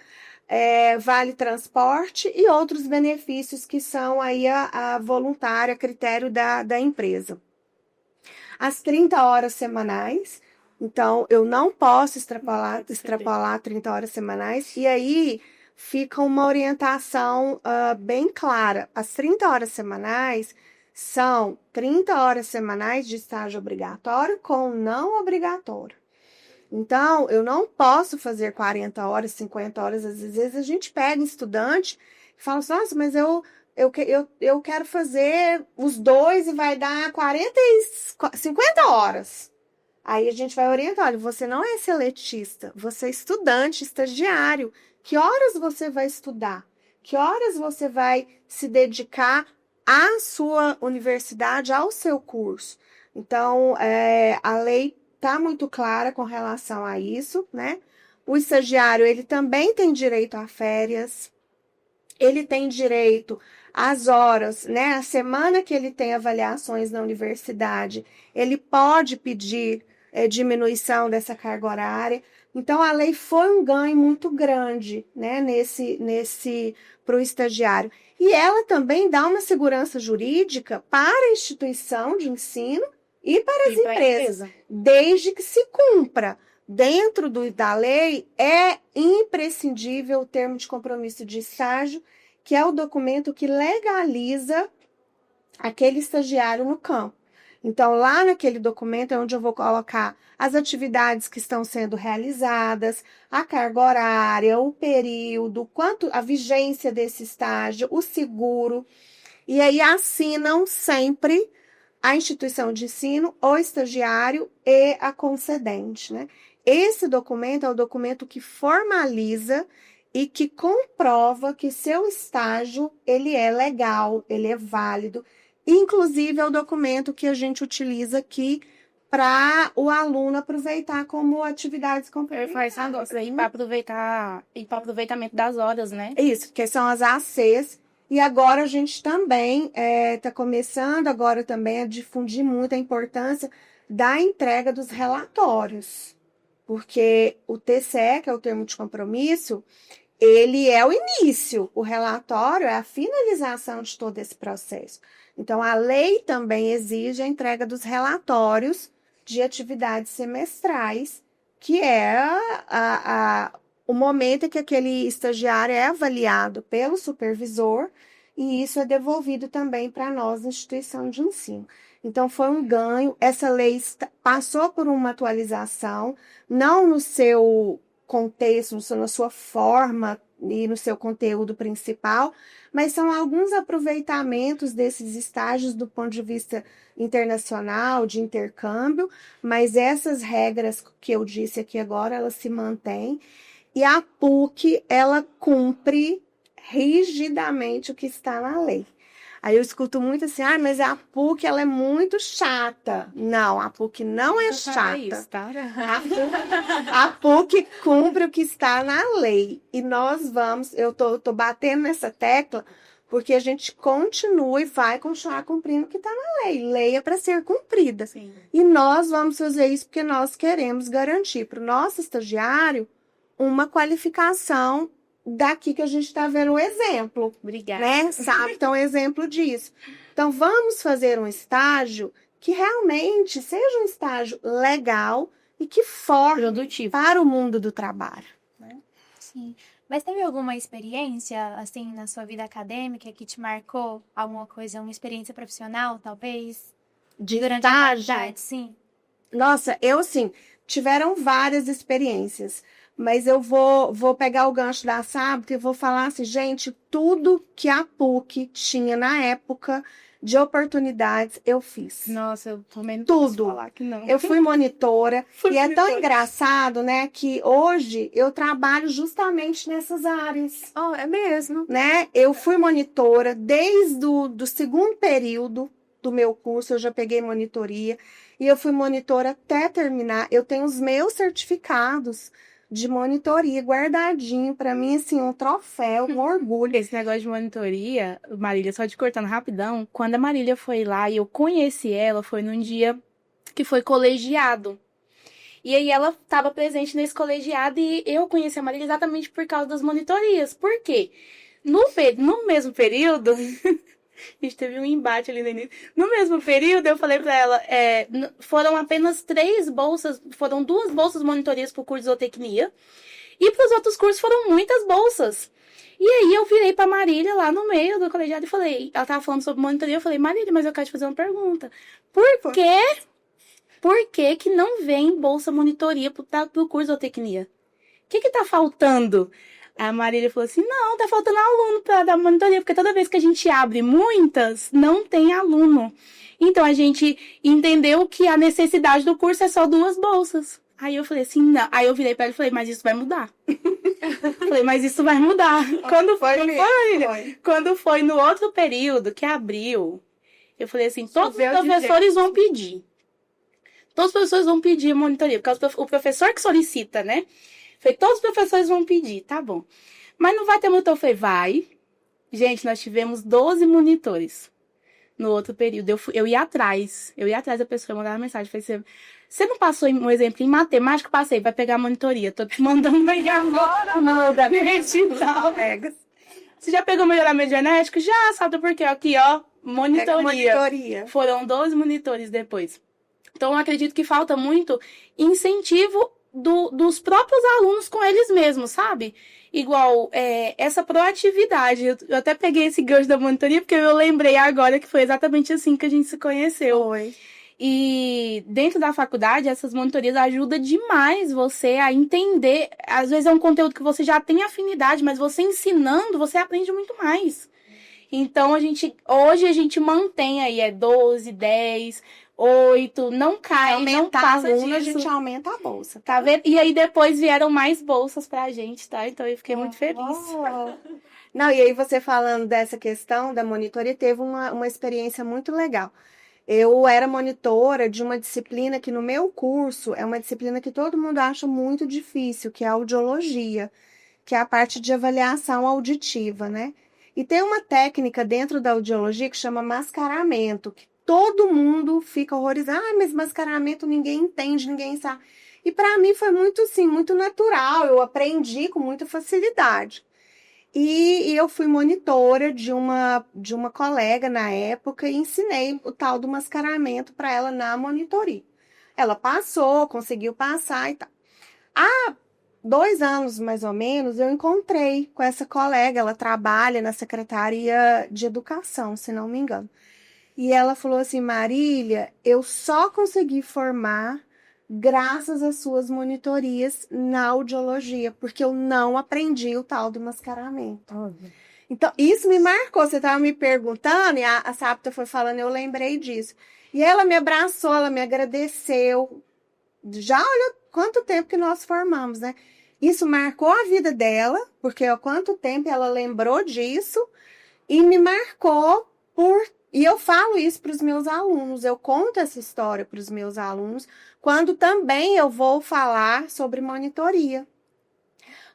Vale transporte e outros benefícios que são aí a voluntária, a critério da empresa. As 30 horas semanais, então eu não posso extrapolar 30 horas semanais, e aí fica uma orientação bem clara. As 30 horas semanais são 30 horas semanais de estágio obrigatório com não obrigatório. Então, eu não posso fazer 40 horas, 50 horas. Às vezes a gente pega estudante e fala assim, nossa, mas eu quero fazer os dois e vai dar 50 horas. Aí a gente vai orientar, olha, você não é seletista, você é estudante, estagiário. Que horas você vai estudar? Que horas você vai se dedicar à sua universidade, ao seu curso? Então, a lei está muito clara com relação a isso, né? O estagiário, ele também tem direito a férias, ele tem direito às horas, né? A semana que ele tem avaliações na universidade, ele pode pedir diminuição dessa carga horária. Então, a lei foi um ganho muito grande, né? Para o estagiário. E ela também dá uma segurança jurídica para a instituição de ensino e para as empresas, desde que se cumpra. Dentro da lei, é imprescindível o termo de compromisso de estágio, que é o documento que legaliza aquele estagiário no campo. Então, lá naquele documento é onde eu vou colocar as atividades que estão sendo realizadas, a carga horária, o período, a vigência desse estágio, o seguro. E aí assinam sempre a instituição de ensino, o estagiário e a concedente, né? Esse documento é o documento que formaliza e que comprova que seu estágio, ele é legal, ele é válido. Inclusive, é o documento que a gente utiliza aqui para o aluno aproveitar como atividades complementares. Para aproveitamento das horas, né? Isso, que são as ACs, E agora a gente também está começando agora também a difundir muito a importância da entrega dos relatórios, porque o TCE, que é o termo de compromisso, ele é o início, o relatório é a finalização de todo esse processo. Então, a lei também exige a entrega dos relatórios de atividades semestrais, que é o momento em que aquele estagiário é avaliado pelo supervisor, e isso é devolvido também para nós, instituição de ensino. Então, foi um ganho. Essa lei passou por uma atualização, não no seu contexto, na sua forma e no seu conteúdo principal, mas são alguns aproveitamentos desses estágios do ponto de vista internacional, de intercâmbio, mas essas regras que eu disse aqui agora, elas se mantêm, e a PUC, ela cumpre rigidamente o que está na lei. Aí eu escuto muito assim, mas a PUC, ela é muito chata. Não, a PUC não é chata. Isso, tá? A PUC cumpre o que está na lei. E nós vamos, eu tô batendo nessa tecla, porque a gente continua e vai continuar cumprindo o que está na lei. Lei é para ser cumprida. Sim. E nós vamos fazer isso porque nós queremos garantir para o nosso estagiário uma qualificação daqui que a gente está vendo o exemplo. Obrigada. Né? Sabe? Então, exemplo disso. Então, vamos fazer um estágio que realmente seja um estágio legal e que forme Produtivo. para o mundo do trabalho. Sim. Mas teve alguma experiência, assim, na sua vida acadêmica que te marcou alguma coisa, uma experiência profissional, talvez? Durante a faculdade, sim. Nossa, tiveram várias experiências. Mas eu vou pegar o gancho da Sábito e vou falar assim, gente, tudo que a PUC tinha na época de oportunidades, eu fiz. Nossa, eu também não Tudo. posso falar que não. Eu fui monitora. Fui E é tão monitora. engraçado, né, que hoje eu trabalho justamente nessas áreas. Oh, é mesmo. Né? Eu fui monitora desde do segundo período do meu curso, eu já peguei monitoria. E eu fui monitora até terminar. Eu tenho os meus certificados de monitoria guardadinho, para mim, assim, um troféu, um orgulho. Esse negócio de monitoria, Marília, só te cortando rapidão, quando a Marília foi lá e eu conheci ela, foi num dia que foi colegiado. E aí ela estava presente nesse colegiado e eu conheci a Marília exatamente por causa das monitorias. Por quê? No mesmo período, a gente teve um embate ali no início. No mesmo período, eu falei pra ela, foram apenas 3 bolsas, foram 2 bolsas monitorias pro curso de zootecnia. E pros outros cursos foram muitas bolsas. E aí eu virei pra Marília lá no meio do colegiado e falei, ela tava falando sobre monitoria, eu falei, Marília, mas eu quero te fazer uma pergunta. Por que não vem bolsa monitoria pro curso de zootecnia? O que tá faltando? A Marília falou assim, não, tá faltando aluno para dar monitoria, porque toda vez que a gente abre muitas, não tem aluno. Então, a gente entendeu que a necessidade do curso é só 2 bolsas. Aí eu falei assim, não. Aí eu virei para ela e falei, mas isso vai mudar. Falei, mas isso vai mudar. Quando foi no outro período, que abriu, eu falei assim, todos os professores vão pedir. Todos os professores vão pedir monitoria, porque o professor que solicita, né? Falei, todos os professores vão pedir, tá bom. Mas não vai ter monitor? Eu falei, vai. Gente, nós tivemos 12 monitores no outro período. Eu ia atrás da pessoa, mandava mensagem. Falei, você não passou um exemplo em matemática? Passei, vai pegar a monitoria. Tô te mandando bem agora, manda, pega. Você já pegou melhoramento genético? Já, sabe por quê? Aqui, ó, monitoria. Foram 12 monitores depois. Então, eu acredito que falta muito incentivo dos próprios alunos com eles mesmos, sabe? Igual, essa proatividade. Eu até peguei esse gancho da monitoria, porque eu lembrei agora que foi exatamente assim que a gente se conheceu. Foi. E dentro da faculdade, essas monitorias ajudam demais você a entender. Às vezes é um conteúdo que você já tem afinidade, mas você ensinando, você aprende muito mais. Então, hoje a gente mantém aí, 12, 10... 8, não cai, não passa aluno, disso. A gente aumenta a bolsa. Tá vendo? E aí depois vieram mais bolsas pra gente, tá? Então eu fiquei muito feliz. Não, e aí você falando dessa questão da monitoria, teve uma experiência muito legal. Eu era monitora de uma disciplina que no meu curso é uma disciplina que todo mundo acha muito difícil, que é a audiologia, que é a parte de avaliação auditiva, né? E tem uma técnica dentro da audiologia que chama mascaramento, que todo mundo fica horrorizado. Ah, mas mascaramento ninguém entende, ninguém sabe. E para mim foi muito, assim, muito natural. Eu aprendi com muita facilidade. E eu fui monitora de uma colega na época e ensinei o tal do mascaramento para ela na monitoria. Ela passou, conseguiu passar e tal. Há 2 anos, mais ou menos, eu encontrei com essa colega. Ela trabalha na Secretaria de Educação, se não me engano. E ela falou assim, Marília, eu só consegui formar graças às suas monitorias na audiologia, porque eu não aprendi o tal do mascaramento. Então, isso me marcou. Você estava me perguntando, e a Sapta foi falando, eu lembrei disso. E ela me abraçou, ela me agradeceu. Já olha quanto tempo que nós formamos, né? Isso marcou a vida dela, porque há quanto tempo ela lembrou disso, e me marcou E eu falo isso para os meus alunos, eu conto essa história para os meus alunos, quando também eu vou falar sobre monitoria.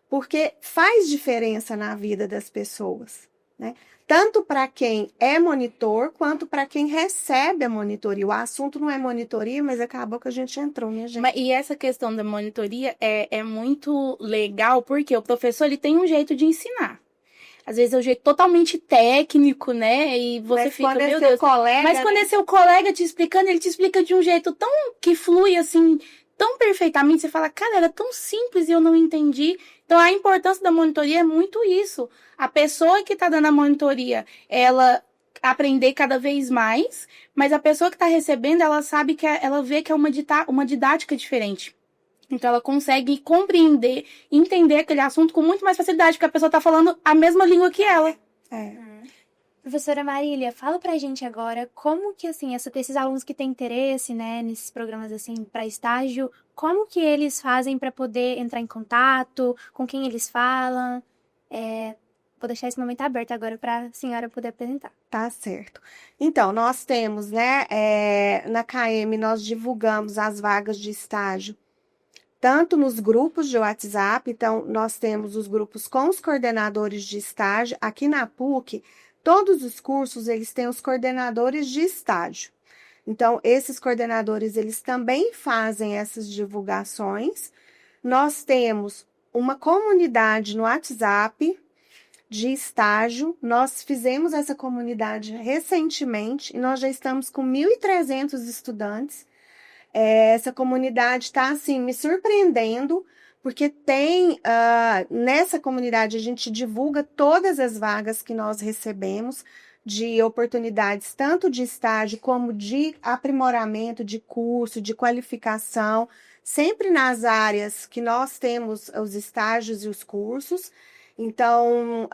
Porque faz diferença na vida das pessoas, né? Tanto para quem é monitor, quanto para quem recebe a monitoria. O assunto não é monitoria, mas acabou que a gente entrou, né, gente? E essa questão da monitoria é muito legal, porque o professor ele tem um jeito de ensinar. Às vezes é um jeito totalmente técnico, né? E você Mas fica, quando é meu seu Deus. colega, Mas quando né? é seu colega te explicando, ele te explica de um jeito tão que flui assim, tão perfeitamente. Você fala, cara, era tão simples e eu não entendi. Então a importância da monitoria é muito isso. A pessoa que está dando a monitoria, ela aprender cada vez mais, mas a pessoa que está recebendo, ela sabe que ela vê que é uma didática diferente. Então ela consegue compreender, entender aquele assunto com muito mais facilidade, porque a pessoa está falando a mesma língua que ela. Professora Marília, fala pra gente agora como que, assim, esses alunos que têm interesse, né, nesses programas, assim, para estágio, como que eles fazem para poder entrar em contato, com quem eles falam? Vou deixar esse momento aberto agora para a senhora poder apresentar. Tá certo. Então, nós temos, né, na KM, nós divulgamos as vagas de estágio, tanto nos grupos de WhatsApp, então, nós temos os grupos com os coordenadores de estágio. Aqui na PUC, todos os cursos, eles têm os coordenadores de estágio. Então, esses coordenadores, eles também fazem essas divulgações. Nós temos uma comunidade no WhatsApp de estágio. Nós fizemos essa comunidade recentemente e nós já estamos com 1.300 estudantes. Essa comunidade está, assim, me surpreendendo, porque nessa comunidade a gente divulga todas as vagas que nós recebemos de oportunidades, tanto de estágio como de aprimoramento de curso, de qualificação, sempre nas áreas que nós temos os estágios e os cursos. Então,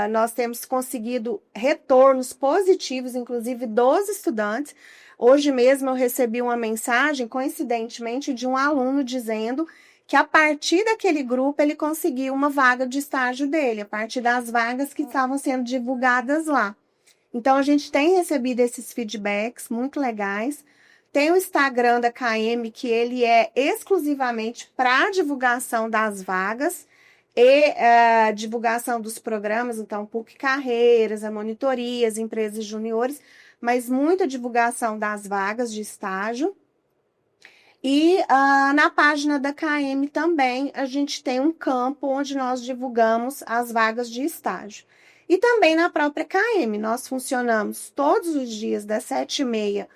nós temos conseguido retornos positivos, inclusive dos estudantes. Hoje mesmo eu recebi uma mensagem, coincidentemente, de um aluno dizendo que a partir daquele grupo ele conseguiu uma vaga de estágio dele, a partir das vagas que estavam sendo divulgadas lá. Então, a gente tem recebido esses feedbacks muito legais. Tem o Instagram da KM, que ele é exclusivamente para divulgação das vagas e divulgação dos programas, então PUC Carreiras, a monitoria, as empresas juniores, mas muita divulgação das vagas de estágio. E na página da KM também a gente tem um campo onde nós divulgamos as vagas de estágio. E também na própria KM, nós funcionamos todos os dias das 7h30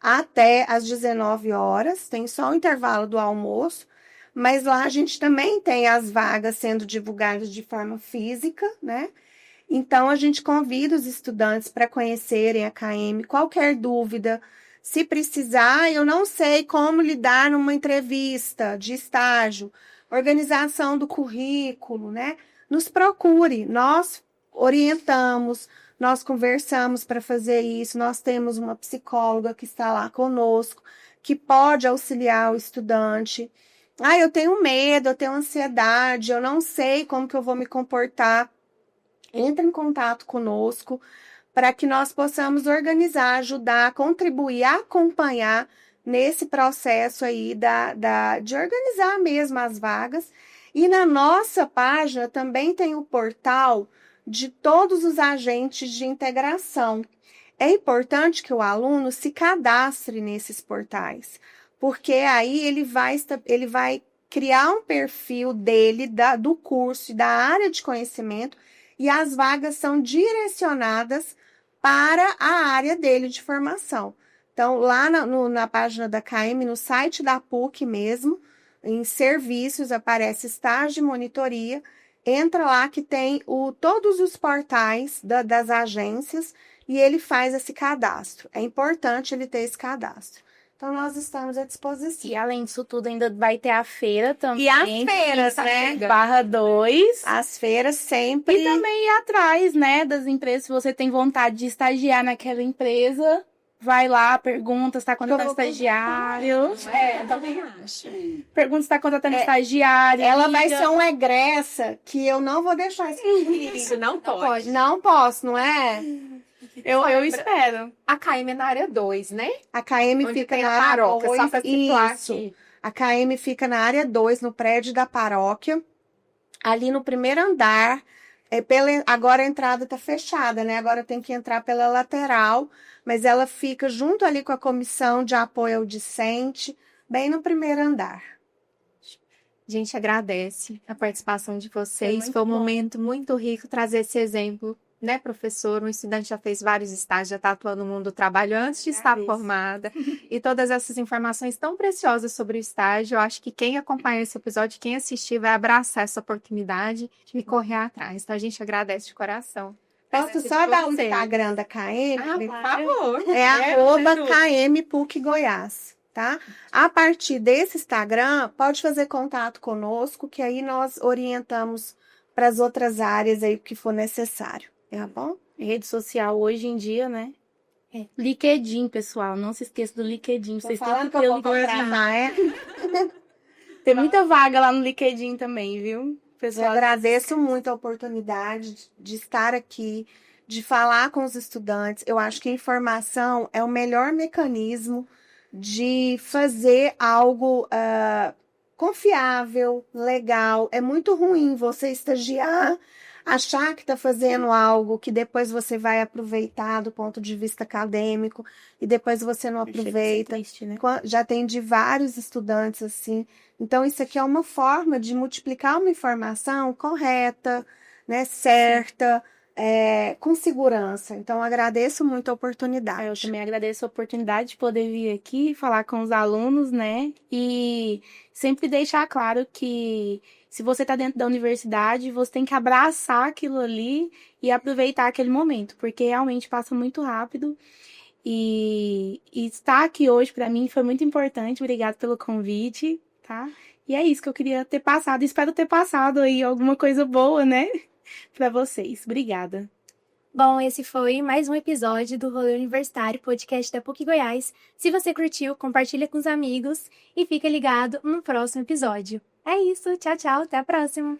até às 19 horas, tem só o intervalo do almoço, mas lá a gente também tem as vagas sendo divulgadas de forma física, né? Então, a gente convida os estudantes para conhecerem a KM. Qualquer dúvida, se precisar, eu não sei como lidar numa entrevista de estágio, organização do currículo, né? Nos procure, nós orientamos, nós conversamos para fazer isso, nós temos uma psicóloga que está lá conosco, que pode auxiliar o estudante. Eu tenho medo, eu tenho ansiedade, eu não sei como que eu vou me comportar. Entre em contato conosco para que nós possamos organizar, ajudar, contribuir, acompanhar nesse processo aí de organizar mesmo as vagas. E na nossa página também tem o portal de todos os agentes de integração. É importante que o aluno se cadastre nesses portais, porque aí ele vai criar um perfil dele, do curso e da área de conhecimento, e as vagas são direcionadas para a área dele de formação. Então, lá na página da KM, no site da PUC mesmo, em serviços, aparece estágio de monitoria. Entra lá que tem todos os portais das agências e ele faz esse cadastro. É importante ele ter esse cadastro. Então, nós estamos à disposição. E além disso tudo, ainda vai ter a feira também. E as feiras, né? /2. As feiras sempre. E também ir atrás, né, das empresas. Se você tem vontade de estagiar naquela empresa, vai lá, pergunta se está contratando estagiário. Também acho. Pergunta se está contratando estagiário. Ela vai ser uma egressa que eu não vou deixar Isso não pode. Não posso, não é? Eu espero. A KM é na área 2, né? A KM Onde fica tem na a área paróquia, 2. só para situar Isso. aqui. A KM fica na área 2, no prédio da paróquia. Ali no primeiro andar. Agora a entrada está fechada, né? Agora tem que entrar pela lateral. Mas ela fica junto ali com a comissão de apoio ao discente, bem no primeiro andar. A gente agradece a participação de vocês. Foi um bom. momento muito rico trazer esse exemplo, né, professor? Um estudante já fez vários estágios, já está atuando no mundo do trabalho antes de estar formada. E todas essas informações tão preciosas sobre o estágio, eu acho que quem acompanha esse episódio, quem assistir, vai abraçar essa oportunidade de correr atrás. Então, a gente agradece de coração. Posso só dar o Instagram da KM? Por favor. É @KM PUC Goiás, tá? A partir desse Instagram, pode fazer contato conosco, que aí nós orientamos para as outras áreas aí que for necessário, tá bom? Rede social hoje em dia, né? LinkedIn, pessoal. Não se esqueça do LinkedIn. Vocês têm que ter o LinkedIn. Tem muita vaga lá no LinkedIn também, viu? Eu agradeço muito a oportunidade de estar aqui, de falar com os estudantes. Eu acho que a informação é o melhor mecanismo de fazer algo confiável, legal. É muito ruim você estagiar, achar que está fazendo algo que depois você vai aproveitar do ponto de vista acadêmico e depois você não aproveita. Triste, né? Já atendi vários estudantes assim. Então, isso aqui é uma forma de multiplicar uma informação correta, né, certa, com segurança. Então, agradeço muito a oportunidade. Eu também agradeço a oportunidade de poder vir aqui falar com os alunos, né? E sempre deixar claro que se você está dentro da universidade, você tem que abraçar aquilo ali e aproveitar aquele momento, porque realmente passa muito rápido. E estar aqui hoje, para mim, foi muito importante. Obrigada pelo convite, tá? E é isso que eu queria ter passado. Espero ter passado aí alguma coisa boa, né? Para vocês. Obrigada. Bom, esse foi mais um episódio do Rolê Universitário, podcast da PUC Goiás. Se você curtiu, compartilha com os amigos e fica ligado no próximo episódio. É isso, tchau, tchau, até a próxima!